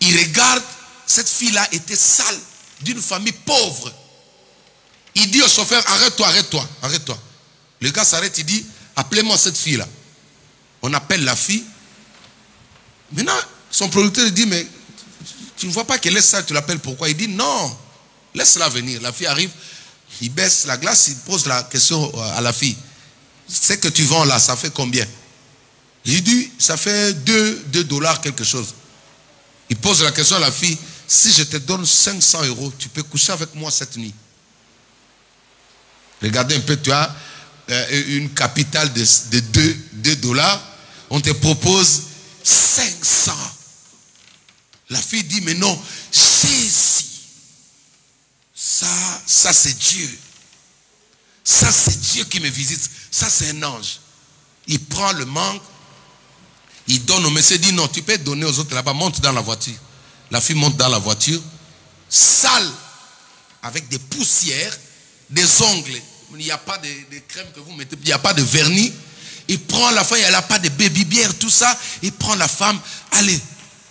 Il regarde, cette fille-là était sale, d'une famille pauvre. Il dit au chauffeur, arrête-toi, arrête-toi, arrête-toi. Le gars s'arrête, il dit, appelez-moi cette fille-là. On appelle la fille. Maintenant, son producteur dit, mais tu ne vois pas qu'elle est sale, tu l'appelles pourquoi? Il dit, non, laisse-la venir. La fille arrive, il baisse la glace, il pose la question à la fille. Ce que tu vends là, ça fait combien? Il dit, ça fait 2 $ quelque chose. Il pose la question à la fille, si je te donne 500 €, tu peux coucher avec moi cette nuit. Regardez un peu, tu as une capitale de 2 $, on te propose 500. La fille dit, mais non, Jésus, ça c'est Dieu. Ça c'est Dieu qui me visite. Ça c'est un ange. Il prend le mangue, il donne au monsieur, dit non, tu peux donner aux autres là-bas, monte dans la voiture. La fille monte dans la voiture, sale, avec des poussières, des ongles. Il n'y a pas de crème que vous mettez, il n'y a pas de vernis. Il prend la femme, il n'y a pas de baby bière, tout ça. Il prend la femme, allez,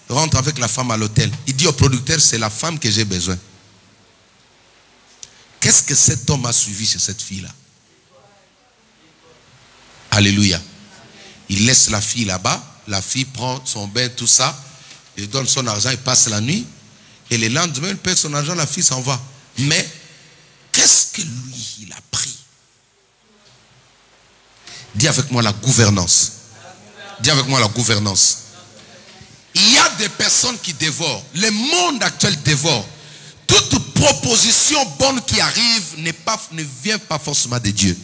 rentre avec la femme à l'hôtel. Il dit au producteur, c'est la femme que j'ai besoin. Qu'est-ce que cet homme a suivi chez cette fille-là? Alléluia. Il laisse la fille là-bas. La fille prend son bain, tout ça. Il donne son argent, il passe la nuit. Et le lendemain, il paie son argent, la fille s'en va. Mais, qu'est-ce que lui, il a pris? Dis avec moi la gouvernance. Dis avec moi la gouvernance. Il y a des personnes qui dévorent. Le monde actuel dévore. Toute proposition bonne qui arrive ne vient pas forcément de Dieu.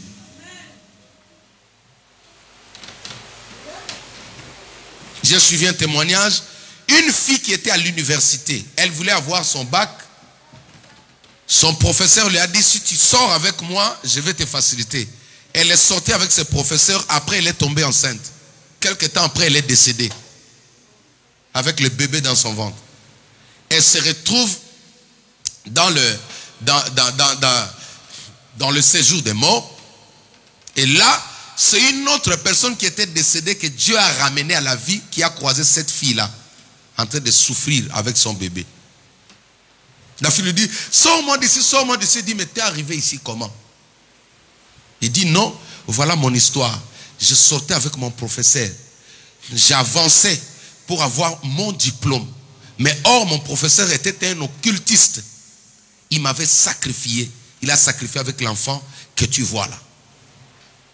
J'ai suivi un témoignage. Une fille qui était à l'université, elle voulait avoir son bac. Son professeur lui a dit, si tu sors avec moi, je vais te faciliter. Elle est sortie avec ses professeurs. Après, elle est tombée enceinte. Quelque temps après, elle est décédée. Avec le bébé dans son ventre. Elle se retrouve dans le séjour des morts. Et là, c'est une autre personne qui était décédée que Dieu a ramenée à la vie, qui a croisé cette fille-là, en train de souffrir avec son bébé. La fille lui dit, sors-moi d'ici, sors-moi d'ici. Il dit, mais t'es arrivé ici comment? Il dit, non, voilà mon histoire. Je sortais avec mon professeur. J'avançais pour avoir mon diplôme. Mais or, mon professeur était un occultiste. Il m'avait sacrifié. Il a sacrifié avec l'enfant que tu vois là.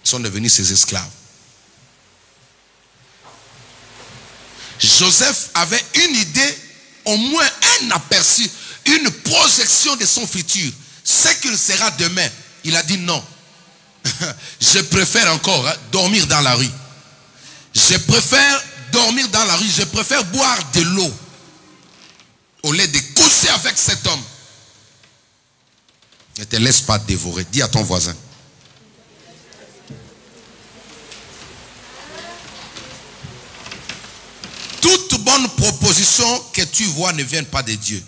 Ils sont devenus ses esclaves. Joseph avait une idée, au moins un aperçu, une projection de son futur. Ce qu'il sera demain. Il a dit non. Je préfère encore dormir dans la rue. Je préfère dormir dans la rue, je préfère boire de l'eau au lieu de coucher avec cet homme. Ne te laisse pas dévorer. Dis à ton voisin. Toute bonne proposition que tu vois ne vient pas de Dieu.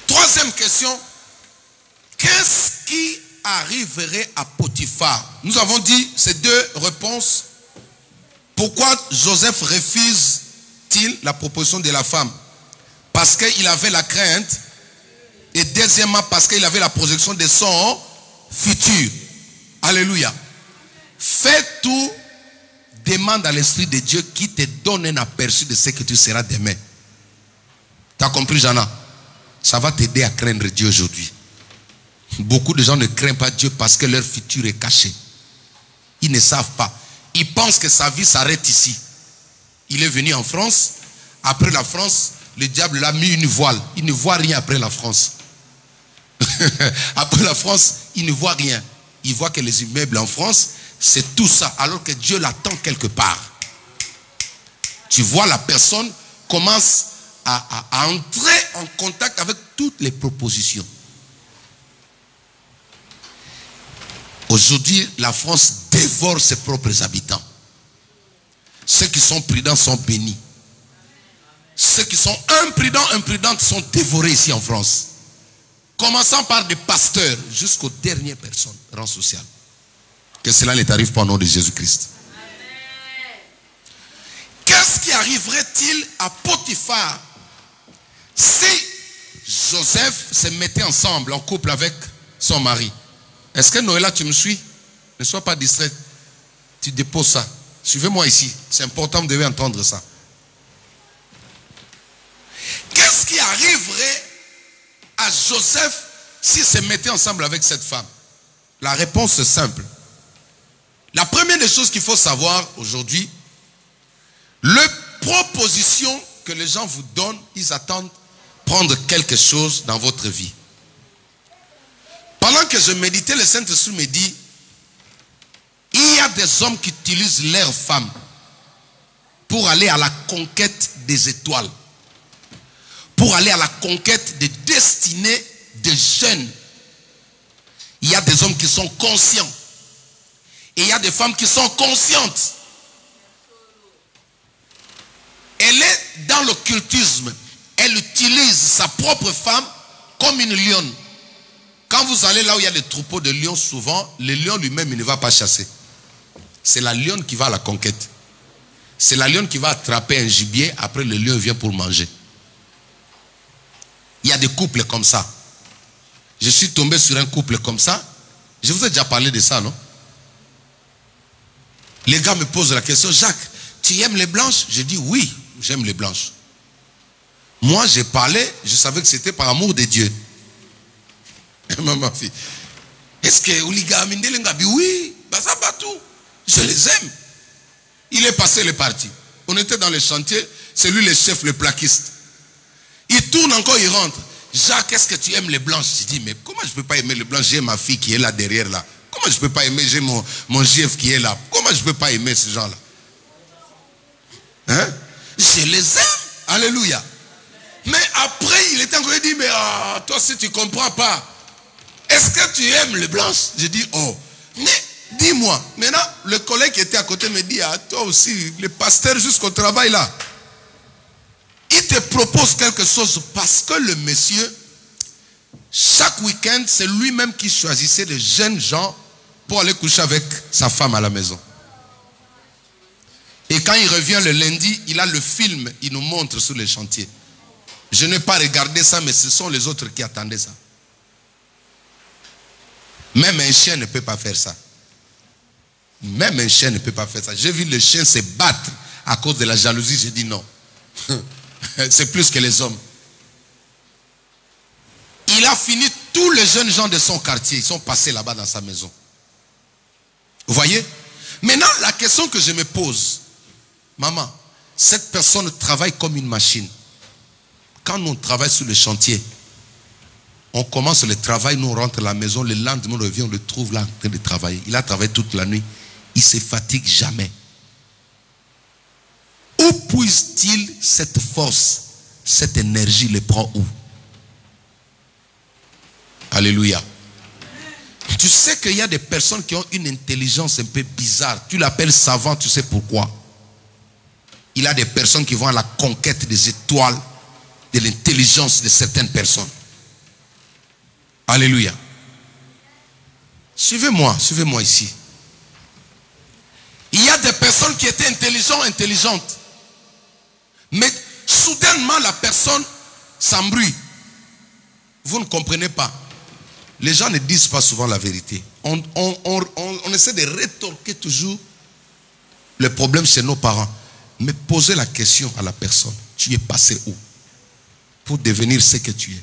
Troisième question. Qu'est-ce qui arriverait à Potiphar? Nous avons dit ces deux réponses. Pourquoi Joseph refuse-t-il la proposition de la femme? Parce qu'il avait la crainte. Et deuxièmement, parce qu'il avait la projection de son futur. Alléluia. Fais tout. Demande à l'Esprit de Dieu qui te donne un aperçu de ce que tu seras demain. Tu as compris, Jana? Ça va t'aider à craindre Dieu aujourd'hui. Beaucoup de gens ne craignent pas Dieu parce que leur futur est caché. Ils ne savent pas. Ils pensent que sa vie s'arrête ici. Il est venu en France. Après la France, le diable l'a mis une voile. Il ne voit rien après la France. Après la France, il ne voit rien. Il voit que les immeubles en France, c'est tout ça, alors que Dieu l'attend quelque part. Tu vois, la personne commence à entrer en contact avec toutes les propositions. Aujourd'hui, la France dévore ses propres habitants. Ceux qui sont prudents sont bénis. Ceux qui sont imprudents sont dévorés ici en France. Commençant par des pasteurs jusqu'aux dernières personnes, rang social. Que cela ne t'arrive pas au nom de Jésus-Christ. Qu'est-ce qui arriverait-il à Potiphar si Joseph se mettait ensemble, en couple avec son mari? Est-ce que Noëlla, tu me suis? Ne sois pas distrait. Tu déposes ça. Suivez-moi ici. C'est important, vous devez entendre ça. Qu'est-ce qui arriverait à Joseph s'il se mettait ensemble avec cette femme? La réponse est simple. La première des choses qu'il faut savoir aujourd'hui, les propositions que les gens vous donnent, ils attendent prendre quelque chose dans votre vie. Pendant que je méditais, le Saint-Esprit me dit, il y a des hommes qui utilisent leurs femmes pour aller à la conquête des étoiles, pour aller à la conquête des destinées des jeunes. Il y a des hommes qui sont conscients. Et il y a des femmes qui sont conscientes. Elle est dans l'occultisme. Elle utilise sa propre femme comme une lionne. Quand vous allez là où il y a des troupeaux de lions, souvent, le lion lui-même, il ne va pas chasser. C'est la lionne qui va à la conquête. C'est la lionne qui va attraper un gibier, après le lion vient pour manger. Il y a des couples comme ça. Je suis tombé sur un couple comme ça. Je vous ai déjà parlé de ça, non? Les gars me posent la question, Jacques, tu aimes les blanches? Je dis oui, j'aime les blanches. Moi, j'ai parlé, je savais que c'était par amour de Dieu. Ma fille, est-ce que Ouliga Mindelengabi? Oui, Basabatou, je les aime. Il est passé le parti. On était dans le chantier, c'est lui le chef, le plaquiste. Il tourne encore, il rentre. Jacques, est-ce que tu aimes les blanches? Je dis, mais comment je ne peux pas aimer les blanches? J'ai ma fille qui est là derrière là. Comment je ne peux pas aimer? J'ai mon GF qui est là. Comment je ne peux pas aimer ces gens-là? Hein? Je les aime. Alléluia. Mais après, il était encore dit, mais toi si tu ne comprends pas, est-ce que tu aimes les blanches? Je dis, oh. Mais dis-moi. Maintenant, le collègue qui était à côté me dit, toi aussi, le pasteur jusqu'au travail là. Il te propose quelque chose parce que le monsieur, chaque week-end, c'est lui-même qui choisissait les jeunes gens pour aller coucher avec sa femme à la maison. Et quand il revient le lundi, il a le film, il nous montre sur les chantiers. Je n'ai pas regardé ça, mais ce sont les autres qui attendaient ça. Même un chien ne peut pas faire ça. Même un chien ne peut pas faire ça. J'ai vu le chien se battre à cause de la jalousie, j'ai dit non. C'est plus que les hommes. Il a fini tous les jeunes gens de son quartier. Ils sont passés là-bas dans sa maison. Vous voyez? Maintenant, la question que je me pose. Maman, cette personne travaille comme une machine. Quand on travaille sur le chantier, on commence le travail, nous on rentre à la maison, le lendemain on revient, on le trouve là en train de travailler. Il a travaillé toute la nuit. il ne se fatigue jamais. Où puise-t-il cette force, cette énergie, le prend où? Alléluia. Tu sais qu'il y a des personnes qui ont une intelligence un peu bizarre. Tu l'appelles savant, tu sais pourquoi? Il y a des personnes qui vont à la conquête des étoiles, de l'intelligence de certaines personnes. Alléluia. Suivez-moi ici. Il y a des personnes qui étaient intelligentes. Mais soudainement, la personne s'embrouille. Vous ne comprenez pas. Les gens ne disent pas souvent la vérité. On essaie de rétorquer toujours le problème chez nos parents. Mais posez la question à la personne. Tu es passé où pour devenir ce que tu es?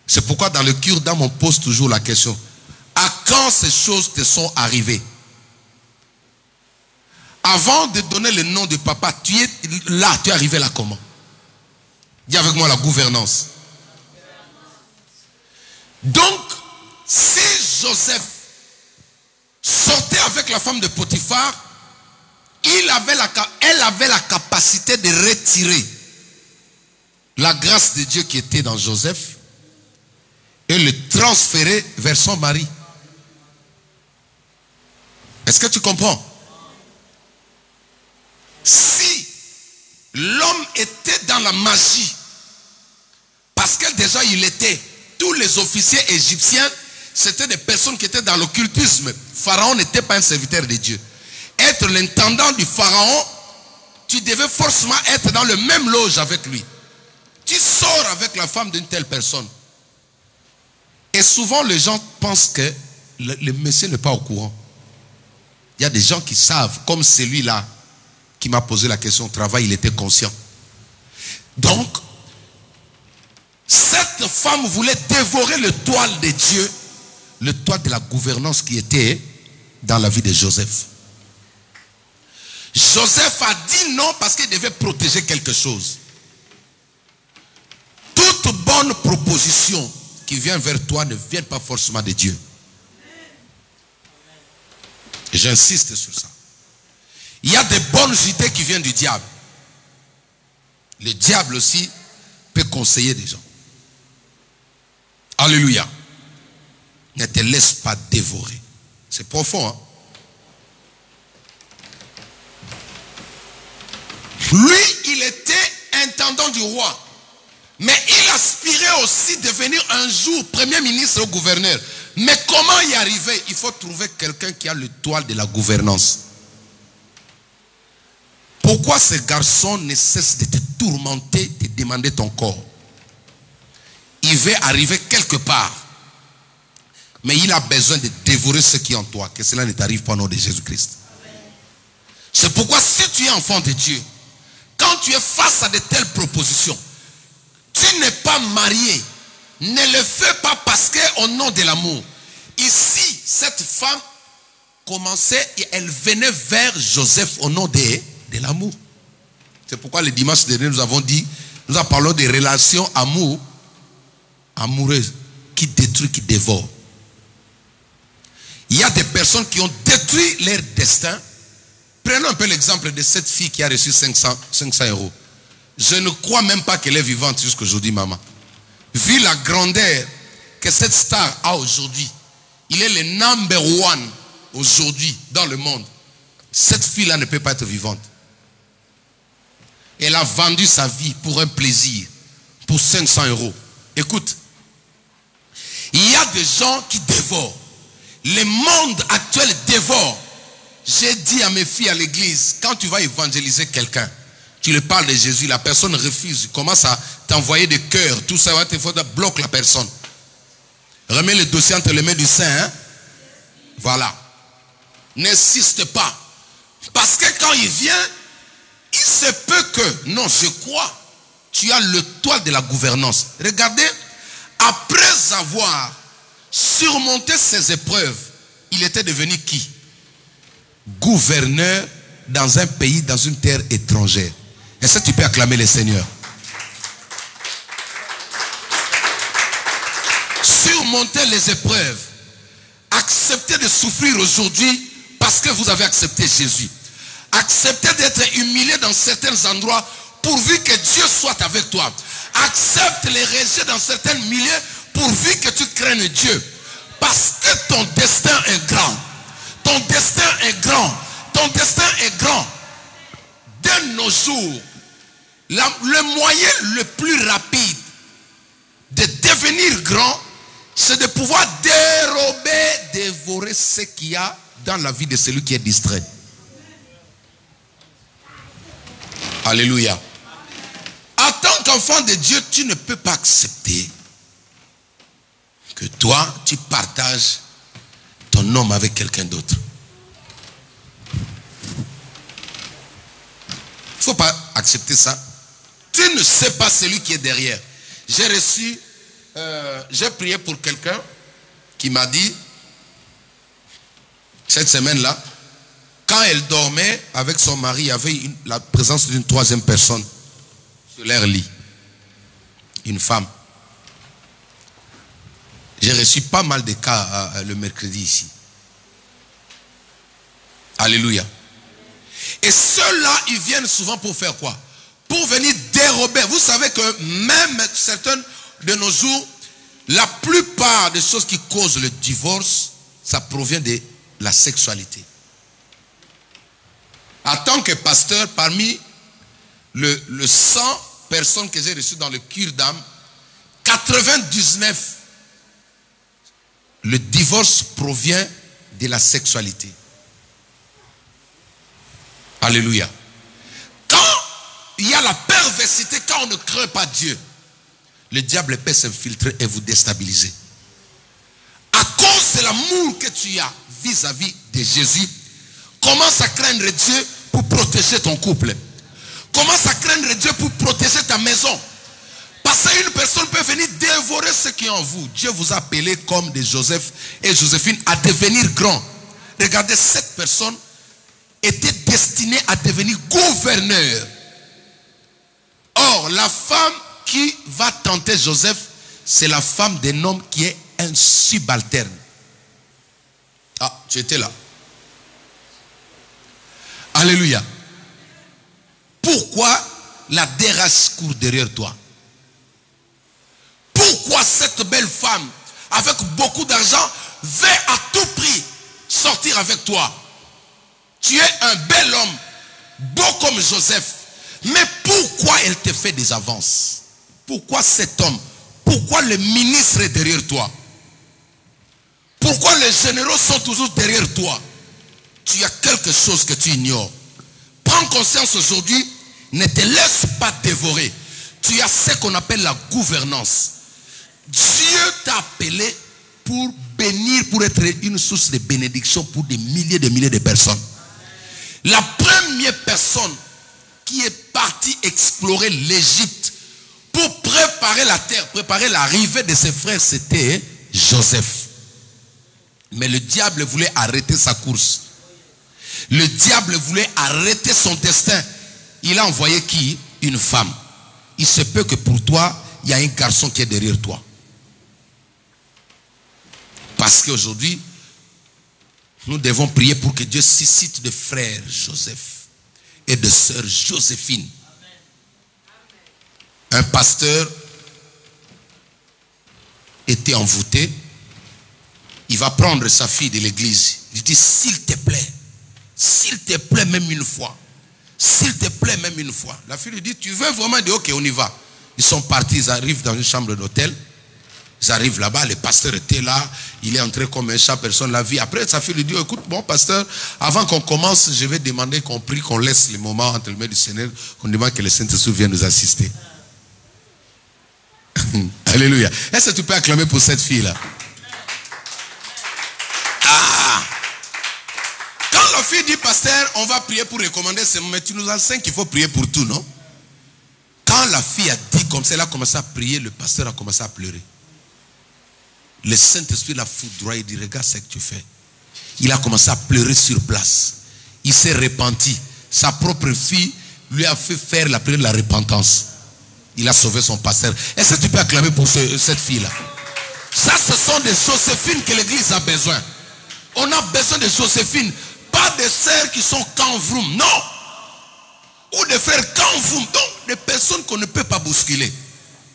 C'est pourquoi dans le cure-dent, on pose toujours la question. À quand ces choses te sont arrivées? Avant de donner le nom de papa, tu es là, tu es arrivé là comment? Dis avec moi la gouvernance. Donc, si Joseph sortait avec la femme de Potiphar, elle avait la capacité de retirer la grâce de Dieu qui était dans Joseph et le transférer vers son mari. Est-ce que tu comprends? Si l'homme était dans la magie, parce que déjà il était, tous les officiers égyptiens, c'était des personnes qui étaient dans l'occultisme. Pharaon n'était pas un serviteur de Dieu. Être l'intendant du Pharaon, tu devais forcément être dans le même loge avec lui. Tu sors avec la femme d'une telle personne. Et souvent les gens pensent que le monsieur n'est pas au courant. Il y a des gens qui savent, comme celui-là qui m'a posé la question au travail, il était conscient. Donc, cette femme voulait dévorer le toile de Dieu, le toile de la gouvernance qui était dans la vie de Joseph. Joseph a dit non parce qu'il devait protéger quelque chose. Toute bonne proposition qui vient vers toi ne vient pas forcément de Dieu. J'insiste sur ça. Il y a des bonnes idées qui viennent du diable. Le diable aussi peut conseiller des gens. Alléluia. Ne te laisse pas dévorer. C'est profond, hein? Lui, il était intendant du roi. Mais il aspirait aussi devenir un jour premier ministre ou gouverneur. Mais comment y arriver? Il faut trouver quelqu'un qui a le toile de la gouvernance. Pourquoi ce garçon ne cesse de te tourmenter, de demander ton corps? Il veut arriver quelque part. Mais il a besoin de dévorer ce qui est en toi. Que cela ne t'arrive pas au nom de Jésus-Christ. C'est pourquoi si tu es enfant de Dieu, quand tu es face à de telles propositions, tu n'es pas marié. Ne le fais pas parce qu'au nom de l'amour. Ici, cette femme commençait et elle venait vers Joseph au nom de l'amour. C'est pourquoi le dimanche dernier nous avons dit, nous parlons des relations amoureuses qui détruisent, qui dévorent. Il y a des personnes qui ont détruit leur destin. Prenons un peu l'exemple de cette fille qui a reçu 500 euros. Je ne crois même pas qu'elle est vivante jusqu'à aujourd'hui, maman. Vu la grandeur que cette star a aujourd'hui, il est le number one aujourd'hui dans le monde. Cette fille-là ne peut pas être vivante. Elle a vendu sa vie pour un plaisir, pour 500 euros. Écoute, il y a des gens qui dévorent. Le monde actuel dévore. J'ai dit à mes filles à l'église, quand tu vas évangéliser quelqu'un, tu lui parles de Jésus, la personne refuse, il commence à t'envoyer des cœurs, tout ça, il faut bloquer la personne. Remets le dossier entre les mains du Saint. Hein? Voilà. N'insiste pas. Parce que quand il vient, il se peut que, non, je crois, tu as le toit de la gouvernance. Regardez, après avoir surmonté ces épreuves, il était devenu qui? Gouverneur dans un pays, dans une terre étrangère. Est-ce que tu peux acclamer le Seigneur? Surmonter les épreuves, accepter de souffrir aujourd'hui parce que vous avez accepté Jésus. Acceptez d'être humilié dans certains endroits pourvu que Dieu soit avec toi. Accepte les rejets dans certains milieux pourvu que tu craignes Dieu. Parce que ton destin est grand. Ton destin est grand. Ton destin est grand. De nos jours, le moyen le plus rapide de devenir grand, c'est de pouvoir dérober, dévorer ce qu'il y a dans la vie de celui qui est distrait. Alléluia. En tant qu'enfant de Dieu, tu ne peux pas accepter que toi, tu partages ton homme avec quelqu'un d'autre. Il ne faut pas accepter ça. Tu ne sais pas celui qui est derrière. J'ai prié pour quelqu'un qui m'a dit, cette semaine-là, quand elle dormait avec son mari, il y avait la présence d'une troisième personne sur leur lit. Une femme. J'ai reçu pas mal de cas le mercredi ici. Alléluia. Et ceux-là, ils viennent souvent pour faire quoi? Pour venir dérober. Vous savez que même certains de nos jours, la plupart des choses qui causent le divorce, ça provient de la sexualité. En tant que pasteur, parmi le 100 personnes que j'ai reçues dans le cure d'âme, 99, le divorce provient de la sexualité. Alléluia. Quand il y a la perversité, quand on ne craint pas Dieu, le diable peut s'infiltrer et vous déstabiliser. À cause de l'amour que tu as vis-à-vis de Jésus, commence à craindre Dieu pour protéger ton couple. Commence à craindre Dieu pour protéger ta maison. Parce qu'une personne peut venir dévorer ce qui est en vous. Dieu vous a appelé comme de Joseph et Joséphine à devenir grands. Regardez, cette personne était destinée à devenir gouverneur. Or, la femme qui va tenter Joseph, c'est la femme d'un homme qui est un subalterne. Ah, tu étais là. Alléluia. Pourquoi la DRH court derrière toi? Pourquoi cette belle femme, avec beaucoup d'argent, veut à tout prix sortir avec toi? Tu es un bel homme, beau comme Joseph. Mais pourquoi elle te fait des avances? Pourquoi cet homme? Pourquoi le ministre est derrière toi? Pourquoi les généraux sont toujours derrière toi? Tu as quelque chose que tu ignores. Prends conscience aujourd'hui, ne te laisse pas dévorer. Tu as ce qu'on appelle la gouvernance. Dieu t'a appelé pour bénir, pour être une source de bénédiction pour des milliers de personnes. La première personne qui est partie explorer l'Égypte pour préparer la terre, préparer l'arrivée de ses frères, c'était Joseph. Mais le diable voulait arrêter sa course. Le diable voulait arrêter son destin. Il a envoyé qui? Une femme. Il se peut que pour toi, il y a un garçon qui est derrière toi. Parce qu'aujourd'hui, nous devons prier pour que Dieu suscite de frères Joseph et de sœurs Joséphine. Un pasteur était envoûté. Il va prendre sa fille de l'église. Il dit, s'il te plaît, même une fois. S'il te plaît, même une fois. La fille lui dit, tu veux vraiment? Il dit, ok, on y va. Ils sont partis, ils arrivent dans une chambre d'hôtel. Ils arrivent là-bas, le pasteur était là. Il est entré comme un chat, personne l'a vu. Après, sa fille lui dit, écoute, bon pasteur, avant qu'on commence, je vais demander qu'on prie, qu'on laisse les moments entre les mains du Seigneur, qu'on demande que le Saint-Esprit vienne nous assister. Alléluia. Est-ce que tu peux acclamer pour cette fille-là? Ah! Quand la fille dit, pasteur, on va prier pour recommander ce moment, mais tu nous enseignes qu'il faut prier pour tout, non? Quand la fille a dit comme ça, elle a commencé à prier, le pasteur a commencé à pleurer. Le Saint-Esprit l'a foudroyé, il dit, regarde ce que tu fais. Il a commencé à pleurer sur place. Il s'est repenti. Sa propre fille lui a fait faire la prière de la repentance. Il a sauvé son pasteur. Est-ce que tu peux acclamer pour cette fille-là? Ça, ce sont des Joséphines que l'église a besoin. On a besoin de Joséphine. pas des sœurs qui sont kanvroum, non. Ou des frères kanvroum, donc des personnes qu'on ne peut pas bousculer.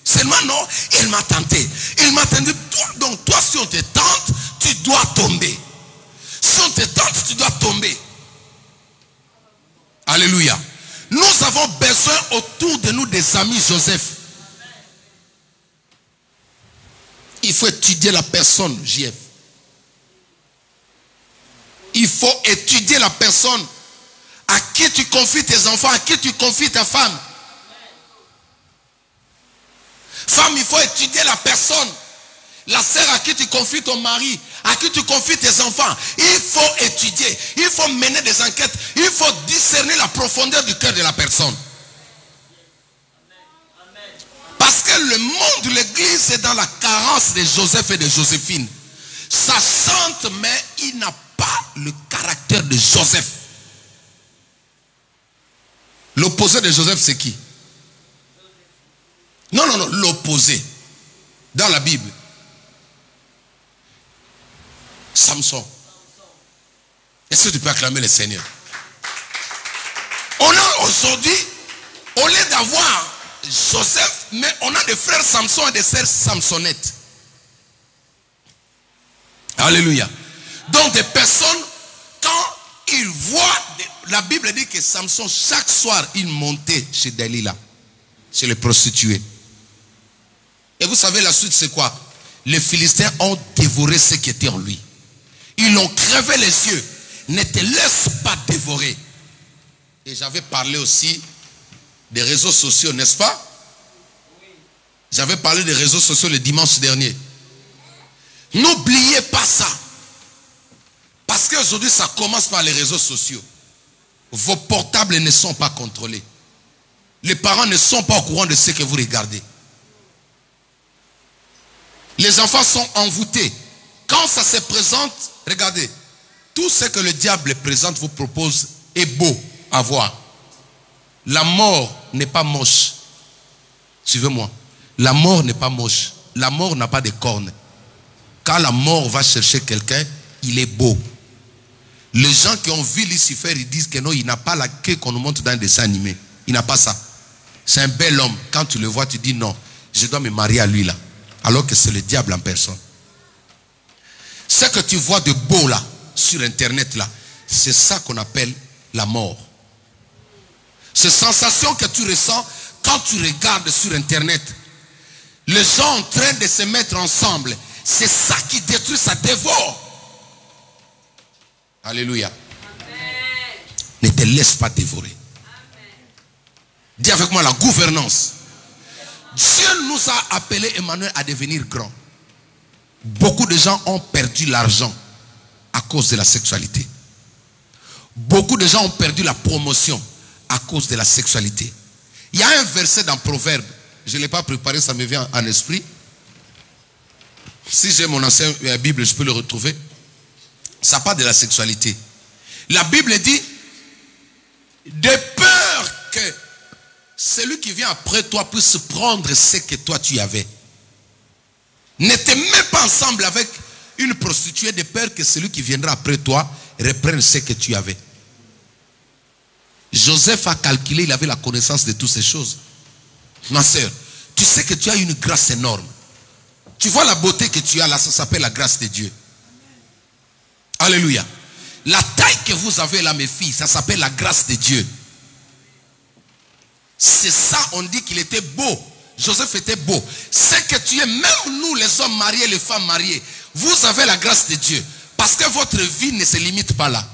Seulement non, il m'a tenté. Il m'a tenté. Donc toi, si on te tente, tu dois tomber. Si on te tente, tu dois tomber. Alléluia. Nous avons besoin autour de nous des amis Joseph. Il faut étudier la personne, JF. Il faut étudier la personne à qui tu confies tes enfants, à qui tu confies ta femme. Femme, il faut étudier la personne. La sœur à qui tu confies ton mari, à qui tu confies tes enfants. Il faut étudier, il faut mener des enquêtes, il faut discerner la profondeur du cœur de la personne. Parce que le monde de l'église est dans la carence de Joseph et de Joséphine. Ça chante, mais il n'a pas le caractère de Joseph. L'opposé de Joseph, c'est qui? Non, non, non, l'opposé. Dans la Bible. Samson. Est-ce que tu peux acclamer le Seigneur? On a aujourd'hui, au lieu d'avoir Joseph, mais on a des frères Samson et des sœurs Samsonettes. Alléluia. Donc des personnes, quand ils voient, la Bible dit que Samson, chaque soir, il montait chez Dalila, chez les prostituées. Et vous savez la suite c'est quoi? Les Philistins ont dévoré ce qui était en lui. Ils l'ont crevé les yeux. Ne te laisse pas dévorer. Et j'avais parlé aussi des réseaux sociaux, n'est-ce pas? J'avais parlé des réseaux sociaux le dimanche dernier. N'oubliez pas ça. Parce qu'aujourd'hui, ça commence par les réseaux sociaux. Vos portables ne sont pas contrôlés. Les parents ne sont pas au courant de ce que vous regardez. Les enfants sont envoûtés. Quand ça se présente, regardez, tout ce que le diable présente, vous propose, est beau à voir. La mort n'est pas moche. Suivez-moi. La mort n'est pas moche. La mort n'a pas de cornes. Quand la mort va chercher quelqu'un, il est beau. Les gens qui ont vu Lucifer, ils disent que non, il n'a pas la queue qu'on nous montre dans un dessin animé. Il n'a pas ça. C'est un bel homme. Quand tu le vois, tu dis non, je dois me marier à lui là. Alors que c'est le diable en personne. Ce que tu vois de beau là, sur internet là, c'est ça qu'on appelle la mort. Ces sensations que tu ressens quand tu regardes sur internet, les gens en train de se mettre ensemble, c'est ça qui détruit, ça dévore. Alléluia. Amen. Ne te laisse pas dévorer. Amen. Dis avec moi la gouvernance. Dieu nous a appelé Emmanuel à devenir grand. Beaucoup de gens ont perdu l'argent à cause de la sexualité. Beaucoup de gens ont perdu la promotion à cause de la sexualité. Il y a un verset dans Proverbe, je ne l'ai pas préparé, ça me vient en esprit. Si j'ai mon ancienne Bible, je peux le retrouver. Ça parle de la sexualité. La Bible dit, de peur que celui qui vient après toi puisse prendre ce que toi tu avais. Ne te mets pas ensemble avec une prostituée de peur que celui qui viendra après toi reprenne ce que tu avais. Joseph a calculé, il avait la connaissance de toutes ces choses. Ma soeur, tu sais que tu as une grâce énorme. Tu vois la beauté que tu as là, ça s'appelle la grâce de Dieu. Alléluia. La taille que vous avez là, mes filles, ça s'appelle la grâce de Dieu. C'est ça, on dit qu'il était beau. Joseph était beau. C'est que tu es, même nous les hommes mariés, les femmes mariées, vous avez la grâce de Dieu. Parce que votre vie ne se limite pas là.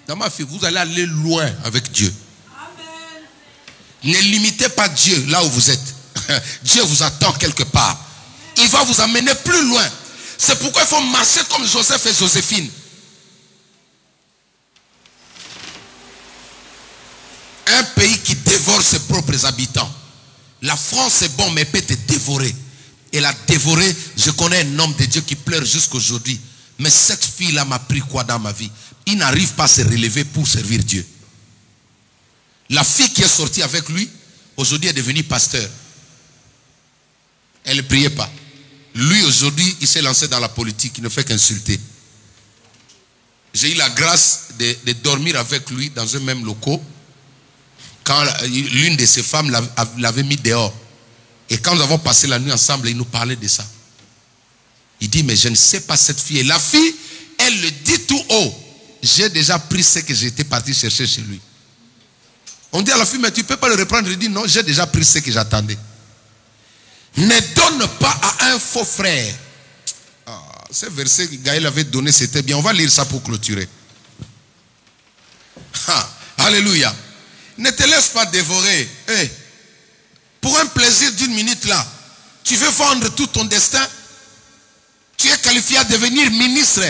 Dans ma fille, vous allez aller loin avec Dieu. Amen. Ne limitez pas Dieu là où vous êtes. Dieu vous attend quelque part. Il va vous amener plus loin. C'est pourquoi il faut marcher comme Joseph et Joséphine. Un pays qui dévore ses propres habitants. La France est bon, mais elle peut te dévorer. Elle a dévoré. Je connais un homme de Dieu qui pleure jusqu'aujourd'hui. Mais cette fille-là m'a pris quoi dans ma vie? Il n'arrive pas à se relever pour servir Dieu. La fille qui est sortie avec lui, aujourd'hui est devenue pasteur. Elle ne priait pas. Lui, aujourd'hui, il s'est lancé dans la politique. Il ne fait qu'insulter. J'ai eu la grâce de dormir avec lui dans un même local quand l'une de ses femmes l'avait mis dehors. Et quand nous avons passé la nuit ensemble, il nous parlait de ça. Il dit, mais je ne sais pas cette fille. Et la fille, elle le dit tout haut. J'ai déjà pris ce que j'étais parti chercher chez lui. On dit à la fille, mais tu ne peux pas le reprendre. Il dit, non, j'ai déjà pris ce que j'attendais. Ne donne pas à un faux frère. Ce verset que Gaël avait donné, c'était bien. On va lire ça pour clôturer. Alléluia. Ne te laisse pas dévorer. Hey, pour un plaisir d'une minute là, tu veux vendre tout ton destin. Tu es qualifié à devenir ministre.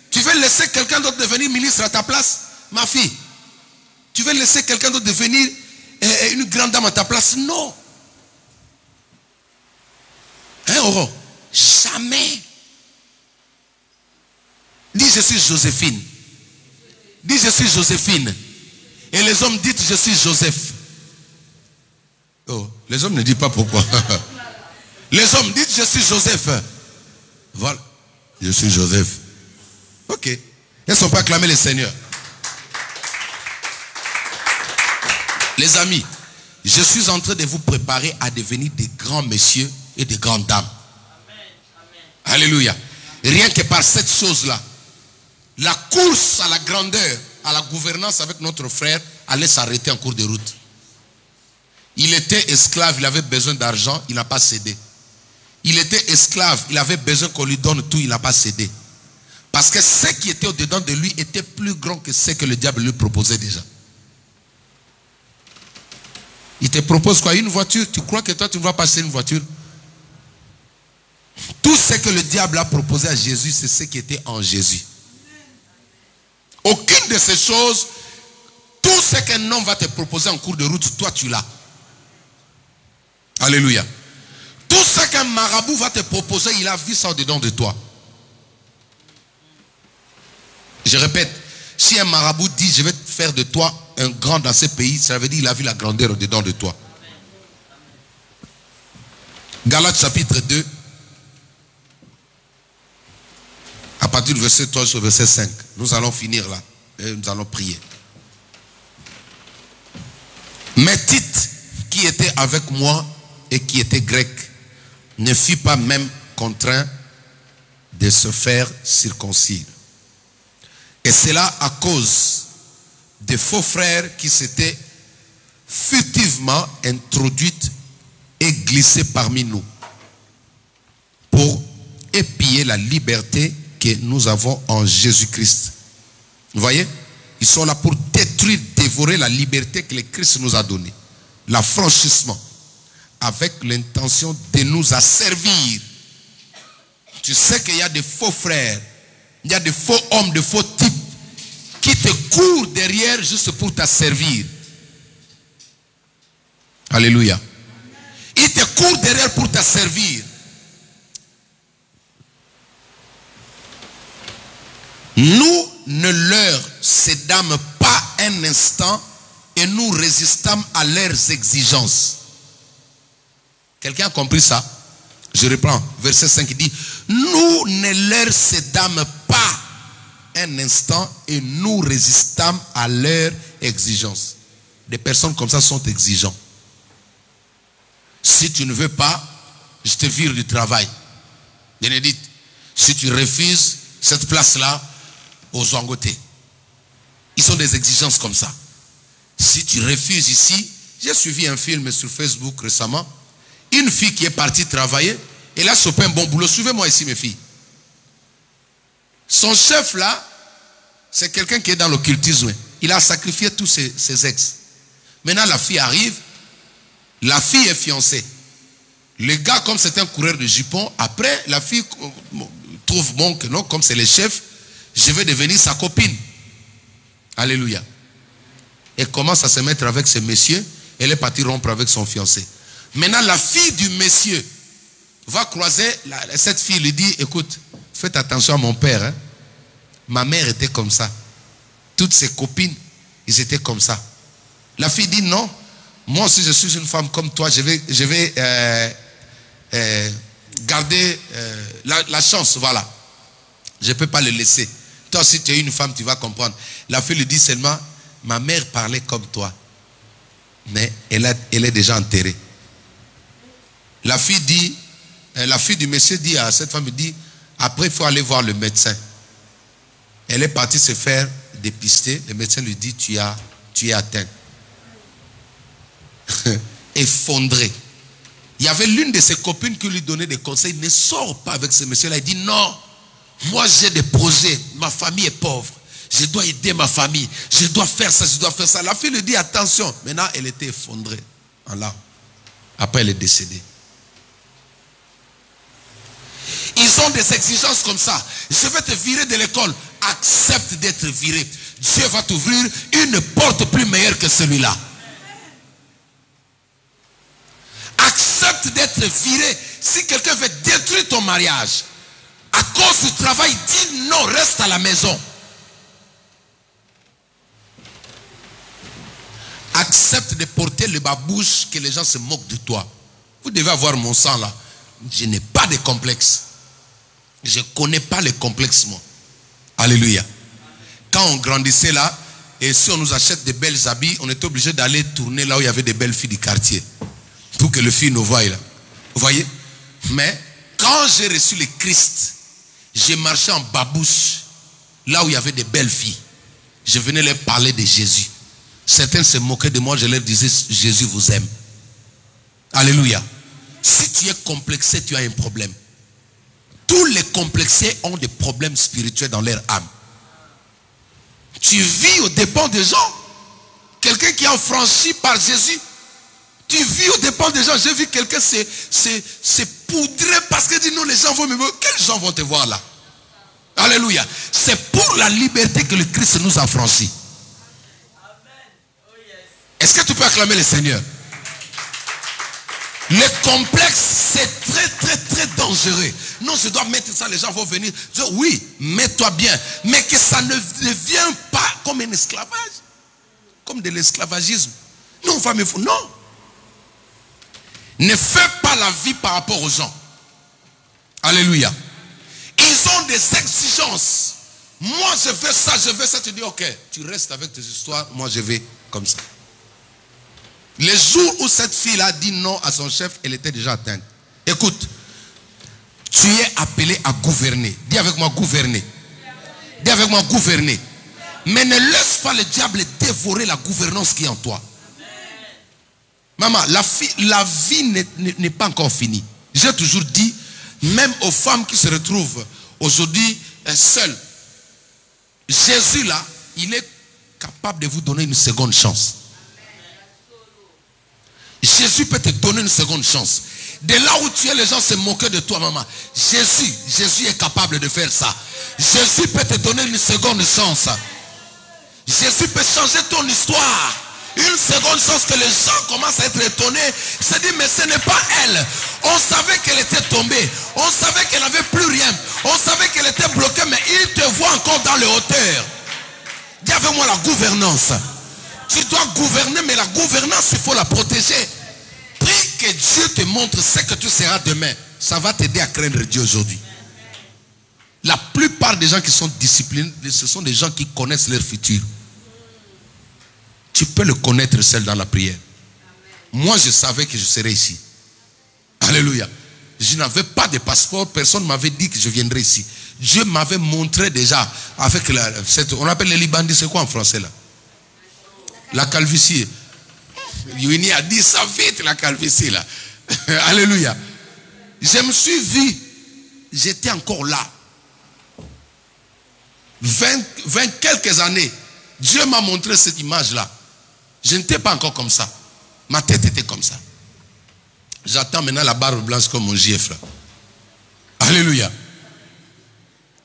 Tu veux laisser quelqu'un d'autre devenir ministre à ta place? Ma fille, tu veux laisser quelqu'un d'autre devenir une grande dame à ta place? Non. Hein, Oro? Jamais. Dis, je suis Joséphine. Dis, je suis Joséphine. Et les hommes disent, je suis Joseph. Oh, les hommes ne disent pas pourquoi. Les hommes disent, je suis Joseph. Voilà. Je suis Joseph. Ok. Ils ne sont pas acclamés les seigneurs. Les amis, je suis en train de vous préparer à devenir des grands messieurs et des grandes dames. Alléluia. Rien que par cette chose-là, la course à la grandeur, à la gouvernance avec notre frère allait s'arrêter en cours de route. Il était esclave, il avait besoin d'argent, il n'a pas cédé. Il était esclave, il avait besoin qu'on lui donne tout, il n'a pas cédé. Parce que ce qui était au-dedans de lui était plus grand que ce que le diable lui proposait déjà. Il te propose quoi? Une voiture? Tu crois que toi tu ne vas passer une voiture? Tout ce que le diable a proposé à Jésus, c'est ce qui était en Jésus. Aucune de ces choses, tout ce qu'un homme va te proposer en cours de route, toi tu l'as. Alléluia. Tout ce qu'un marabout va te proposer, il a vu ça au-dedans de toi. Je répète, si un marabout dit, je vais faire de toi un grand dans ce pays, ça veut dire qu'il a vu la grandeur au-dedans de toi. Galates chapitre 2, à partir du verset 3 au verset 5. Nous allons finir là, et nous allons prier. Mais Tite, qui était avec moi et qui était grec, ne fut pas même contraint de se faire circoncire. Et cela à cause des faux frères qui s'étaient furtivement introduits et glissés parmi nous pour épier la liberté que nous avons en Jésus-Christ. Vous voyez? Ils sont là pour détruire, dévorer la liberté que le Christ nous a donnée. L'affranchissement. Avec l'intention de nous asservir. Tu sais qu'il y a des faux frères, il y a des faux hommes, des faux types qui te courent derrière juste pour t'asservir. Alléluia. Ils te courent derrière pour t'asservir. Nous ne leur cédâmes pas un instant et nous résistâmes à leurs exigences. Quelqu'un a compris ça? Je reprends, verset 5 dit, nous ne leur cédâmes pas un instant et nous résistâmes à leurs exigences. Des personnes comme ça sont exigeants. Si tu ne veux pas, je te vire du travail. Bénédicte, si tu refuses cette place-là, aux Zangoté. Ils sont des exigences comme ça. Si tu refuses ici, j'ai suivi un film sur Facebook récemment. Une fille qui est partie travailler, elle a chopé un bon boulot. Suivez-moi ici, mes filles. Son chef là, c'est quelqu'un qui est dans l'occultisme. Il a sacrifié tous ses ex. Maintenant, la fille arrive. La fille est fiancée. Le gars, comme c'est un coureur de jupons, après, la fille trouve bon que non, comme c'est le chef, je vais devenir sa copine. Alléluia. Elle commence à se mettre avec ce monsieur. Elle est partie rompre avec son fiancé. Maintenant, la fille du monsieur va croiser, cette fille lui dit, écoute, faites attention à mon père. Hein. Ma mère était comme ça. Toutes ses copines, ils étaient comme ça. La fille dit, non, moi aussi je suis une femme comme toi, je vais garder la chance, voilà. Je ne peux pas le laisser. Toi, si tu es une femme, tu vas comprendre. La fille lui dit seulement, ma mère parlait comme toi. Mais elle est déjà enterrée. La fille du monsieur dit à cette femme, dit, après il faut aller voir le médecin. Elle est partie se faire dépister. Le médecin lui dit, tu es atteint. Effondré. Il y avait l'une de ses copines qui lui donnait des conseils. Ne sors pas avec ce monsieur-là. Il dit, non, moi j'ai des projets. Ma famille est pauvre. Je dois aider ma famille. Je dois faire ça, je dois faire ça. La fille lui dit, attention. Maintenant, elle était effondrée en larmes. Après, elle est décédée. Ils ont des exigences comme ça. Je vais te virer de l'école. Accepte d'être viré. Dieu va t'ouvrir une porte plus meilleure que celui-là. Accepte d'être viré. Si quelqu'un veut détruire ton mariage, à cause du travail, dis non, reste à la maison. Accepte de porter le babouche, que les gens se moquent de toi. Vous devez avoir mon sang là. Je n'ai pas de complexe. Je ne connais pas les complexes, moi. Alléluia. Quand on grandissait là, et si on nous achète des belles habits, on était obligé d'aller tourner là où il y avait des belles filles du quartier. Pour que les filles nous voient là. Vous voyez? Mais quand j'ai reçu le Christ, j'ai marché en babouche, là où il y avait des belles filles. Je venais leur parler de Jésus. Certains se moquaient de moi, je leur disais, Jésus vous aime. Alléluia. Si tu es complexé, tu as un problème. Tous les complexés ont des problèmes spirituels dans leur âme. Tu vis aux dépens des gens. Quelqu'un qui est affranchi par Jésus, tu vis aux dépens des gens. J'ai vu quelqu'un se poudrer parce qu'il dit non, les gens vont me voir. Quels gens vont te voir là? Alléluia. C'est pour la liberté que le Christ nous a franchis. Est-ce que tu peux acclamer le Seigneur? Le complexe, c'est très, très, très dangereux. Non, je dois mettre ça, les gens vont venir. Je dis, oui, mets-toi bien. Mais que ça ne devienne pas comme un esclavage. Comme de l'esclavagisme. Non, femme, non. Ne fais pas la vie par rapport aux gens. Alléluia. Ils ont des exigences. Moi, je veux ça, je veux ça. Tu dis, ok, tu restes avec tes histoires. Moi, je vais comme ça. Les jours où cette fille a dit non à son chef, elle était déjà atteinte. Écoute, tu es appelé à gouverner. Dis avec moi, gouverner. Dis avec moi, gouverner. Mais ne laisse pas le diable dévorer la gouvernance qui est en toi. Maman, la vie n'est pas encore finie. J'ai toujours dit, même aux femmes qui se retrouvent aujourd'hui seules, Jésus là, il est capable de vous donner une seconde chance. Jésus peut te donner une seconde chance. De là où tu es, les gens se moquent de toi, maman. Jésus est capable de faire ça. Jésus peut te donner une seconde chance. Jésus peut changer ton histoire. Une seconde chance que les gens commencent à être étonnés. Se disent, mais ce n'est pas elle. On savait qu'elle était tombée. On savait qu'elle n'avait plus rien. On savait qu'elle était bloquée, mais il te voit encore dans les hauteurs. Dis avec moi la gouvernance. Tu dois gouverner, mais la gouvernance, il faut la protéger. Prie que Dieu te montre ce que tu seras demain. Ça va t'aider à craindre Dieu aujourd'hui. La plupart des gens qui sont disciplinés, ce sont des gens qui connaissent leur futur. Tu peux le connaître seul dans la prière. Moi, je savais que je serais ici. Alléluia. Je n'avais pas de passeport. Personne ne m'avait dit que je viendrais ici. Dieu m'avait montré déjà avec on appelle les Libanais, c'est quoi en français là? La calvitie. Yuni a dit ça vite, la calvitie là. Alléluia. Je me suis vu. J'étais encore là. 20 quelques années. Dieu m'a montré cette image là. Je n'étais pas encore comme ça. Ma tête était comme ça. J'attends maintenant la barbe blanche comme mon GF là. Alléluia.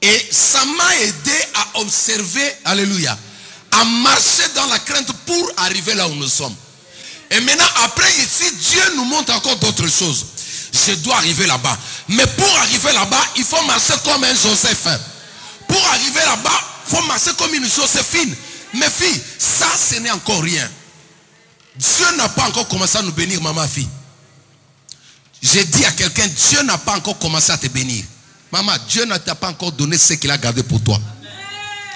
Et ça m'a aidé à observer. Alléluia. À marcher dans la crainte pour arriver là où nous sommes. Et maintenant, après ici, Dieu nous montre encore d'autres choses. Je dois arriver là-bas. Mais pour arriver là-bas, il faut marcher comme un Joseph. Pour arriver là-bas, il faut marcher comme une Joséphine. Mes filles, ça, ce n'est encore rien. Dieu n'a pas encore commencé à nous bénir, maman, fille. J'ai dit à quelqu'un, Dieu n'a pas encore commencé à te bénir. Maman, Dieu ne t'a pas encore donné ce qu'il a gardé pour toi.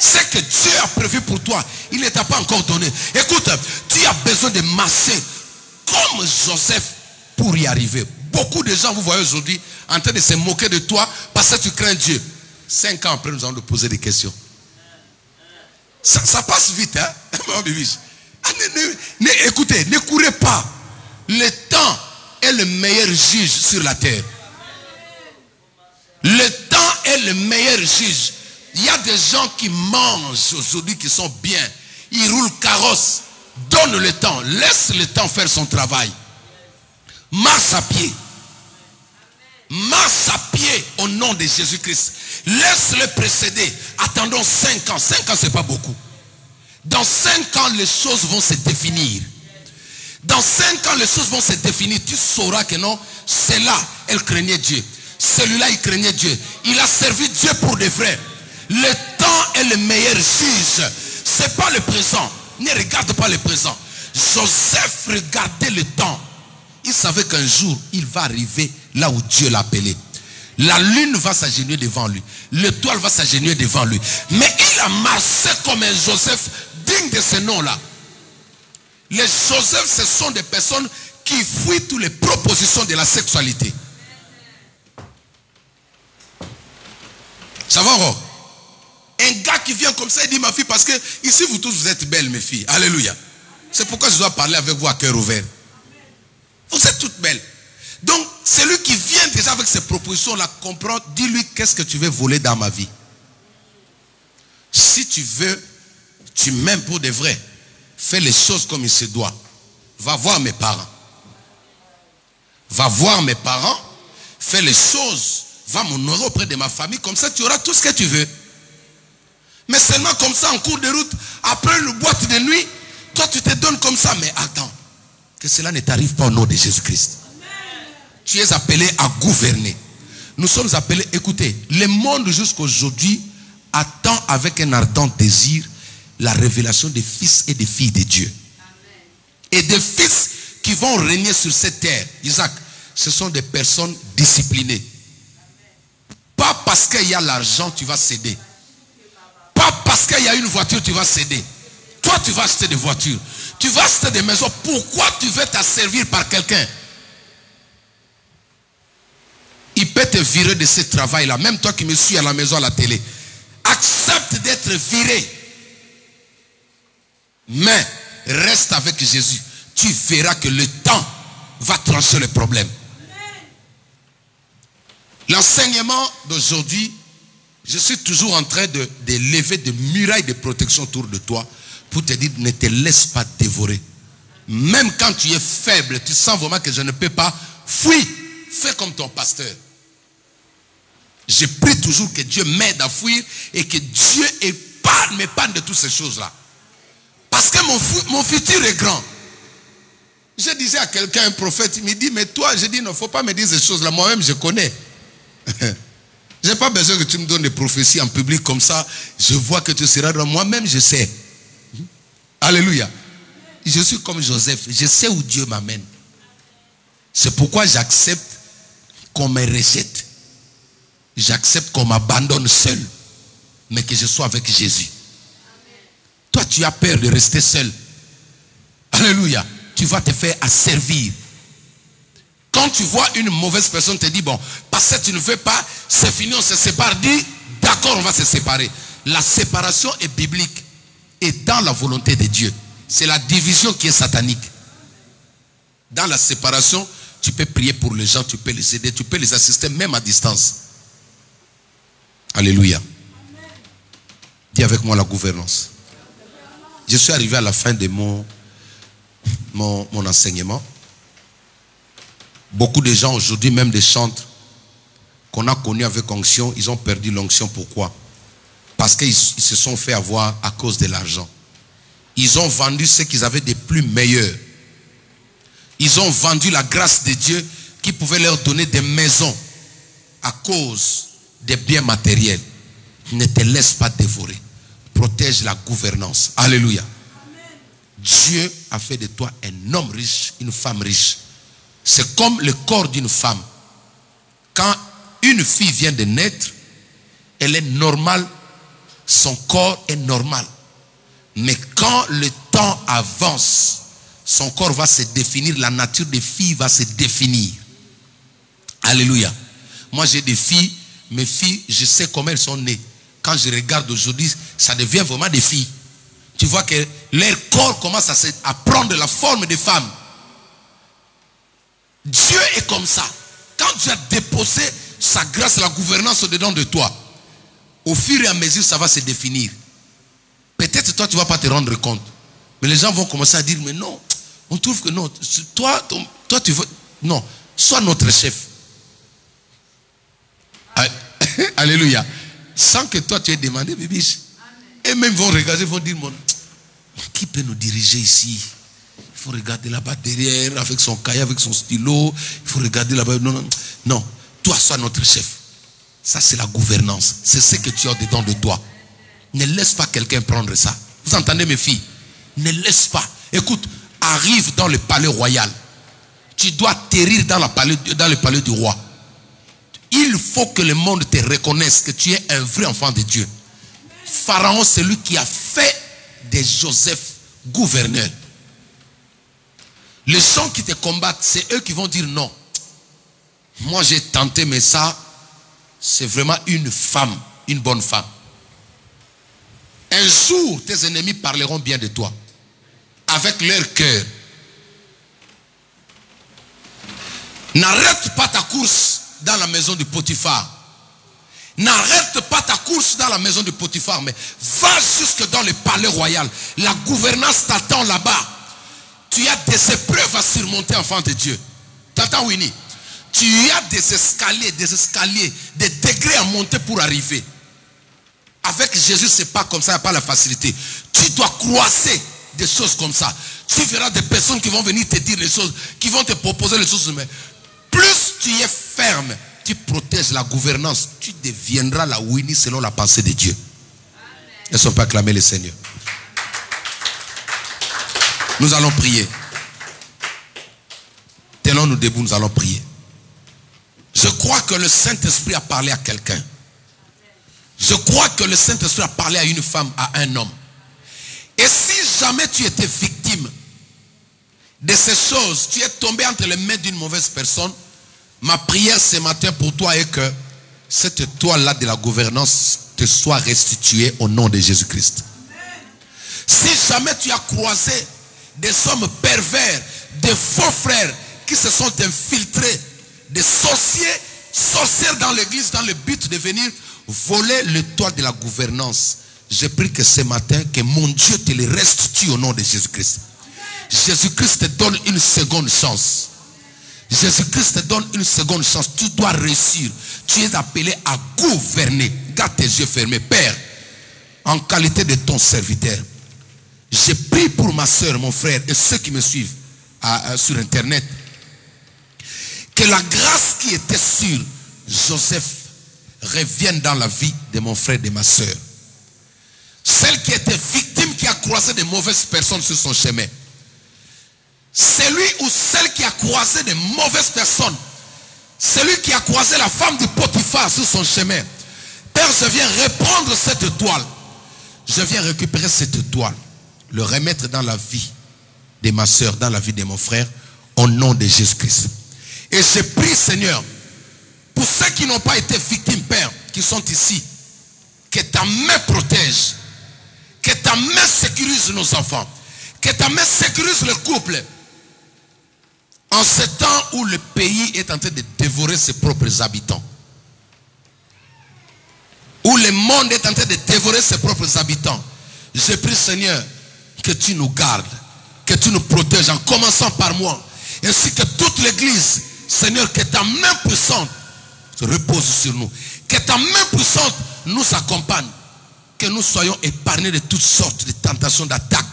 Ce que Dieu a prévu pour toi, il ne t'a pas encore donné. Écoute, tu as besoin de masser comme Joseph pour y arriver. Beaucoup de gens, vous voyez aujourd'hui, en train de se moquer de toi parce que tu crains Dieu. 5 ans après, nous allons te poser des questions. Ça passe vite, hein? Écoutez, ne courez pas. Le temps est le meilleur juge sur la terre. Le temps est le meilleur juge. Il y a des gens qui mangent aujourd'hui, qui sont bien. Ils roulent carrosse. Donne le temps. Laisse le temps faire son travail. Marche à pied. Marche à pied au nom de Jésus-Christ. Laisse-le précéder. Attendons 5 ans. 5 ans, ce n'est pas beaucoup. Dans 5 ans, les choses vont se définir. Dans 5 ans, les choses vont se définir. Tu sauras que non, celle-là, elle craignait Dieu. Celui-là, il craignait Dieu. Il a servi Dieu pour de vrai. Le temps est le meilleur juge. Ce n'est pas le présent. Ne regarde pas le présent. Joseph regardait le temps. Il savait qu'un jour, il va arriver là où Dieu l'a appelé. La lune va s'agenouiller devant lui. L'étoile va s'agenouiller devant lui. Mais il a marché comme un Joseph digne de ce nom-là. Les Joseph, ce sont des personnes qui fuient toutes les propositions de la sexualité. Ça va, encore? Un gars qui vient comme ça, il dit, ma fille, parce que ici vous tous vous êtes belles, mes filles. Alléluia. C'est pourquoi je dois parler avec vous à cœur ouvert. Vous êtes toutes belles. Donc, celui qui vient déjà avec ces propositions-là, comprend, dis-lui, qu'est-ce que tu veux voler dans ma vie? Si tu veux, tu m'aimes pour de vrai, fais les choses comme il se doit. Va voir mes parents. Va voir mes parents, fais les choses, va m'honorer auprès de ma famille, comme ça tu auras tout ce que tu veux. Mais seulement comme ça, en cours de route, après une boîte de nuit, toi tu te donnes comme ça. Mais attends, que cela ne t'arrive pas au nom de Jésus-Christ. Tu es appelé à gouverner. Nous sommes appelés, écoutez, le monde jusqu'aujourd'hui attend avec un ardent désir la révélation des fils et des filles de Dieu. Et des fils qui vont régner sur cette terre. Isaac, ce sont des personnes disciplinées. Pas parce qu'il y a l'argent, tu vas céder. Pas parce qu'il y a une voiture, tu vas céder. Toi, tu vas acheter des voitures. Tu vas acheter des maisons. Pourquoi tu veux t'asservir par quelqu'un? Il peut te virer de ce travail-là. Même toi qui me suis à la maison, à la télé. Accepte d'être viré. Mais reste avec Jésus. Tu verras que le temps va trancher le problème. L'enseignement d'aujourd'hui, je suis toujours en train de lever des murailles de protection autour de toi pour te dire, ne te laisse pas dévorer. Même quand tu es faible, tu sens vraiment que je ne peux pas, fuis. Fais comme ton pasteur. Je prie toujours que Dieu m'aide à fuir et que Dieu m'épargne de toutes ces choses-là. Parce que mon futur est grand. Je disais à quelqu'un, un prophète, il me dit, mais toi, je dis, non, il ne faut pas me dire ces choses-là. Moi-même, je connais. Je n'ai pas besoin que tu me donnes des prophéties en public comme ça. Je vois que tu seras dans moi-même, je sais. Alléluia. Je suis comme Joseph. Je sais où Dieu m'amène. C'est pourquoi j'accepte qu'on me rejette. J'accepte qu'on m'abandonne seul. Mais que je sois avec Jésus. Toi, tu as peur de rester seul. Alléluia. Tu vas te faire asservir. Quand tu vois une mauvaise personne te dit, bon, parce que tu ne veux pas, c'est fini, on se sépare. Dis, d'accord, on va se séparer. La séparation est biblique. Et dans la volonté de Dieu. C'est la division qui est satanique. Dans la séparation, tu peux prier pour les gens, tu peux les aider, tu peux les assister même à distance. Alléluia. Dis avec moi la gouvernance. Je suis arrivé à la fin de mon enseignement. Beaucoup de gens aujourd'hui, même des chantres qu'on a connus avec onction, ils ont perdu l'onction. Pourquoi? Parce qu'ils se sont fait avoir à cause de l'argent. Ils ont vendu ce qu'ils avaient de plus meilleur. Ils ont vendu la grâce de Dieu qui pouvait leur donner des maisons à cause des biens matériels. Ne te laisse pas dévorer. Protège la gouvernance. Alléluia. Dieu a fait de toi un homme riche, une femme riche. C'est comme le corps d'une femme. Quand une fille vient de naître, elle est normale son corps est normal. Mais quand le temps avance, son corps va se définir, la nature des filles va se définir. Alléluia. Moi j'ai des filles, mes filles, je sais comment elles sont nées. Quand je regarde aujourd'hui, ça devient vraiment des filles. Tu vois que leur corps commence à prendre la forme des femmes. Dieu est comme ça. Quand Dieu a déposé sa grâce, la gouvernance au-dedans de toi, au fur et à mesure, ça va se définir. Peut-être toi, tu ne vas pas te rendre compte. Mais les gens vont commencer à dire, mais non, on trouve que non. Toi tu veux... Non, sois notre chef. Alléluia. Sans que toi, tu aies demandé, bébé. Et même vont regarder, vont dire, qui peut nous diriger ici? Il faut regarder là-bas derrière, avec son cahier, avec son stylo. Il faut regarder là-bas. Non, non, non. Toi, sois notre chef. Ça, c'est la gouvernance. C'est ce que tu as dedans de toi. Ne laisse pas quelqu'un prendre ça. Vous entendez, mes filles? Ne laisse pas. Écoute, arrive dans le palais royal. Tu dois atterrir dans le palais du roi. Il faut que le monde te reconnaisse que tu es un vrai enfant de Dieu. Pharaon, c'est lui qui a fait de Joseph gouverneur. Les gens qui te combattent, c'est eux qui vont dire non. Moi j'ai tenté, mais ça, c'est vraiment une femme, une bonne femme. Un jour, tes ennemis parleront bien de toi. Avec leur cœur. N'arrête pas ta course dans la maison de Potiphar. N'arrête pas ta course dans la maison de Potiphar, mais va jusque dans le palais royal. La gouvernance t'attend là-bas. Tu as des épreuves à surmonter, enfant de Dieu. T'entends, Winnie? Tu as des escaliers, des degrés à monter pour arriver. Avec Jésus, c'est pas comme ça, il n'y a pas la facilité. Tu dois croiser des choses comme ça. Tu verras des personnes qui vont venir te dire des choses, qui vont te proposer des choses, mais plus tu es ferme, tu protèges la gouvernance, tu deviendras la Winnie selon la pensée de Dieu. Est-ce qu'on peut acclamer le Seigneur? Nous allons prier. Tenons-nous debout, nous allons prier. Je crois que le Saint-Esprit a parlé à quelqu'un. Je crois que le Saint-Esprit a parlé à une femme, à un homme. Et si jamais tu étais victime de ces choses, tu es tombé entre les mains d'une mauvaise personne, ma prière ce matin pour toi est que cette toile-là de la gouvernance te soit restituée au nom de Jésus-Christ. Si jamais tu as croisé des hommes pervers, des faux frères qui se sont infiltrés, des sorcières dans l'église dans le but de venir voler le toit de la gouvernance, je prie que ce matin, que mon Dieu te le restitue au nom de Jésus-Christ. Jésus-Christ te donne une seconde chance. Jésus-Christ te donne une seconde chance. Tu dois réussir. Tu es appelé à gouverner. Garde tes yeux fermés. Père, en qualité de ton serviteur, je prie pour ma soeur, mon frère et ceux qui me suivent sur internet, que la grâce qui était sur Joseph revienne dans la vie de mon frère et de ma soeur. Celle qui était victime, qui a croisé de mauvaises personnes sur son chemin. Celui ou celle qui a croisé de mauvaises personnes. Celui qui a croisé la femme de Potiphar sur son chemin. Père, je viens reprendre cette toile. Je viens récupérer cette toile. Le remettre dans la vie de ma soeur, dans la vie de mon frère, au nom de Jésus-Christ. Et je prie, Seigneur, pour ceux qui n'ont pas été victimes, Père, qui sont ici, que ta main protège, que ta main sécurise nos enfants, que ta main sécurise le couple. En ce temps où le pays est en train de dévorer ses propres habitants, où le monde est en train de dévorer ses propres habitants, je prie, Seigneur, que tu nous gardes, que tu nous protèges, en commençant par moi, ainsi que toute l'église. Seigneur, que ta main puissante se repose sur nous, que ta main puissante nous accompagne, que nous soyons épargnés de toutes sortes de tentations d'attaque.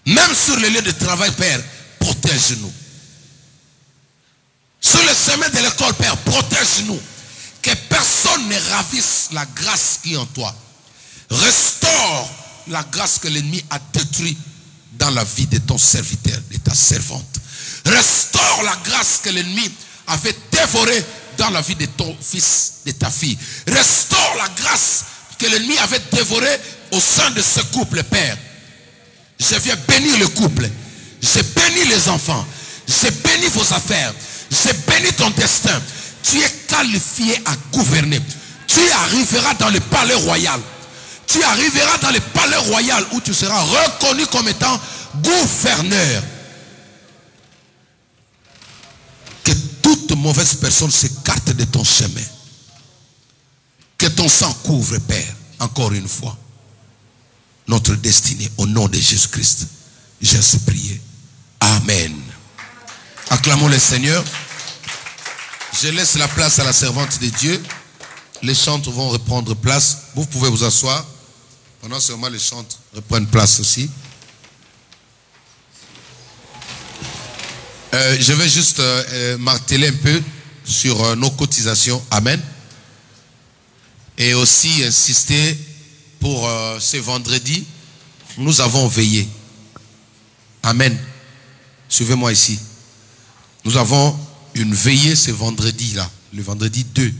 Même sur les lieux de travail, Père, protège-nous. Sur le chemin de l'école, Père, protège-nous. Que personne ne ravisse la grâce qui est en toi. Restaure la grâce que l'ennemi a détruite dans la vie de ton serviteur, de ta servante. Restaure la grâce que l'ennemi avait dévorée dans la vie de ton fils, de ta fille. Restaure la grâce que l'ennemi avait dévoré au sein de ce couple, Père. Je viens bénir le couple. Je bénis les enfants. Je bénis vos affaires. Je bénis ton destin. Tu es qualifié à gouverner. Tu arriveras dans le palais royal. Tu arriveras dans le palais royal où tu seras reconnu comme étant gouverneur. Que toute mauvaise personne s'écarte de ton chemin. Que ton sang couvre, Père, encore une fois, notre destinée au nom de Jésus-Christ. J'ai ainsi prié. Amen. Acclamons le Seigneur. Je laisse la place à la servante de Dieu. Les chantres vont reprendre place. Vous pouvez vous asseoir. Pendant ce moment, les chantres reprennent place aussi. Je vais juste marteler un peu sur nos cotisations. Amen. Et aussi insister pour ce vendredi. Nous avons veillé. Amen. Suivez-moi ici. Nous avons une veillée ce vendredi-là. Le vendredi 2.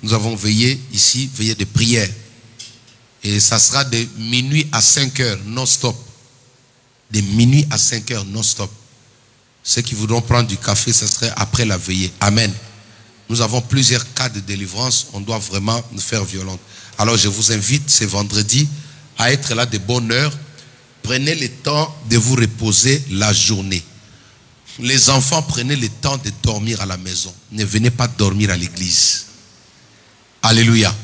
Nous avons veillé ici, veillée de prière. Et ça sera de minuit à 5 heures, non-stop. De minuit à 5 heures, non-stop. Ceux qui voudront prendre du café, ce serait après la veillée. Amen. Nous avons plusieurs cas de délivrance. On doit vraiment nous faire violente. Alors je vous invite ce vendredi à être là de bonne heure. Prenez le temps de vous reposer la journée. Les enfants, prenez le temps de dormir à la maison. Ne venez pas dormir à l'église. Alléluia.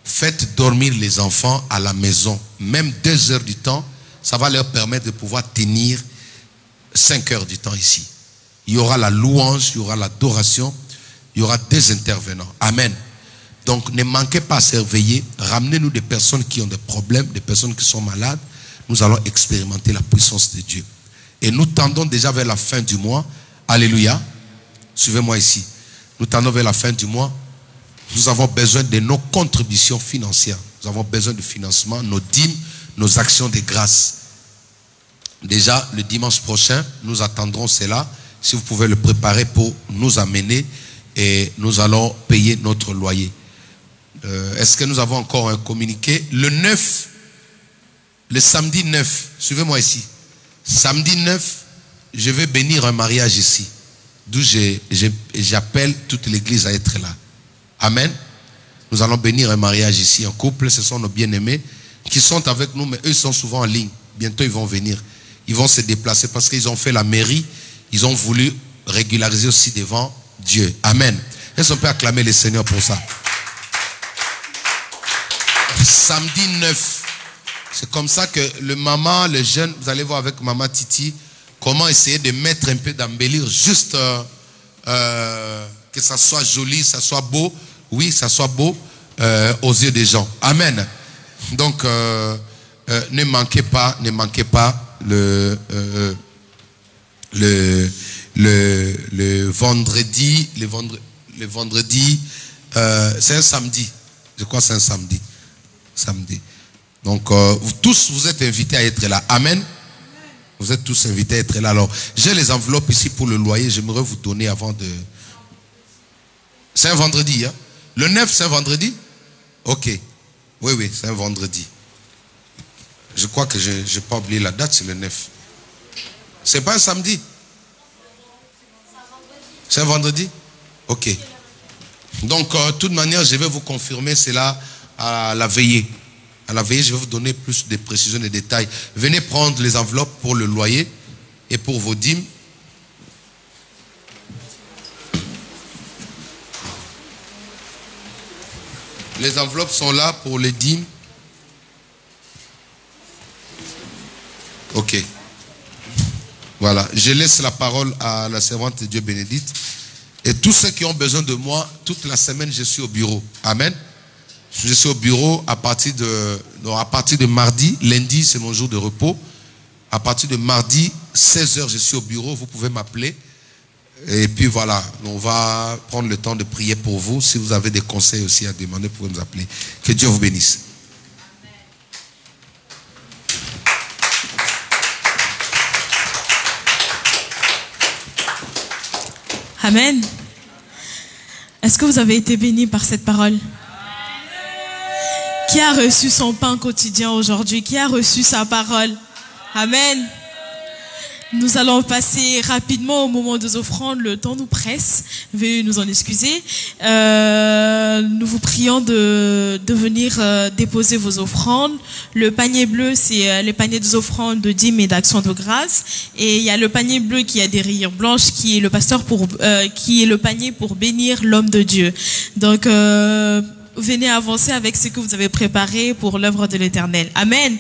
Faites dormir les enfants à la maison. Même 2 heures du temps, ça va leur permettre de pouvoir tenir 5 heures du temps ici. Il y aura la louange, il y aura l'adoration, il y aura des intervenants. Amen. Donc ne manquez pas à surveiller. Ramenez-nous des personnes qui ont des problèmes, des personnes qui sont malades. Nous allons expérimenter la puissance de Dieu. Et nous tendons déjà vers la fin du mois. Alléluia. Suivez-moi ici. Nous tendons vers la fin du mois. Nous avons besoin de nos contributions financières. Nous avons besoin de financement, nos dîmes, nos actions de grâce. Déjà, le dimanche prochain, nous attendrons cela. Si vous pouvez le préparer pour nous amener et nous allons payer notre loyer. Est-ce que nous avons encore un communiqué? Le 9, le samedi 9, suivez-moi ici. Samedi 9, je vais bénir un mariage ici. D'où j'appelle toute l'église à être là. Amen. Nous allons bénir un mariage ici, un couple. Ce sont nos bien-aimés qui sont avec nous, mais eux sont souvent en ligne. Bientôt, ils vont venir. Ils vont se déplacer parce qu'ils ont fait la mairie. Ils ont voulu régulariser aussi devant Dieu. Amen. Est-ce qu'on peut acclamer le Seigneur pour ça? Samedi 9. C'est comme ça que le maman, le jeune, vous allez voir avec maman Titi, comment essayer de mettre un peu d'embellir, juste que ça soit joli, ça soit beau. Oui, ça soit beau aux yeux des gens. Amen. Donc, ne manquez pas le vendredi. Le vendredi, c'est un samedi. Je crois que c'est un samedi. Samedi. Donc, vous tous, vous êtes invités à être là. Amen. Vous êtes tous invités à être là. Alors, j'ai les enveloppes ici pour le loyer. J'aimerais vous donner avant de... C'est un vendredi, hein? Le 9, c'est un vendredi? Ok. Oui, c'est un vendredi. Je crois que je n'ai pas oublié la date, c'est le 9. C'est pas un samedi? C'est un vendredi? Ok. Donc, de toute manière, je vais vous confirmer cela à la veillée. À la veillée, je vais vous donner plus de précisions et de détails. Venez prendre les enveloppes pour le loyer et pour vos dîmes. Les enveloppes sont là pour les dîmes. Ok. Voilà. Je laisse la parole à la servante de Dieu Bénédicte. Et tous ceux qui ont besoin de moi, toute la semaine, je suis au bureau. Amen. Je suis au bureau à partir de mardi. Lundi, c'est mon jour de repos. À partir de mardi, 16h, je suis au bureau. Vous pouvez m'appeler. Et puis voilà, on va prendre le temps de prier pour vous. Si vous avez des conseils aussi à demander, vous pouvez nous appeler. Que Dieu vous bénisse.
Amen. Est-ce que vous avez été bénis par cette parole?
Qui a reçu son pain quotidien aujourd'hui? Qui a reçu sa parole? Amen. Nous allons passer rapidement au moment des offrandes. Le temps nous presse. Veuillez nous en excuser. Nous vous prions de venir déposer vos offrandes. Le panier bleu, c'est les paniers des offrandes de dîmes et d'action de grâce. Et il y a le panier bleu qui a des rayures blanches, qui est le panier pour bénir l'homme de Dieu. Donc, venez avancer avec ce que vous avez préparé pour l'œuvre de l'Éternel. Amen.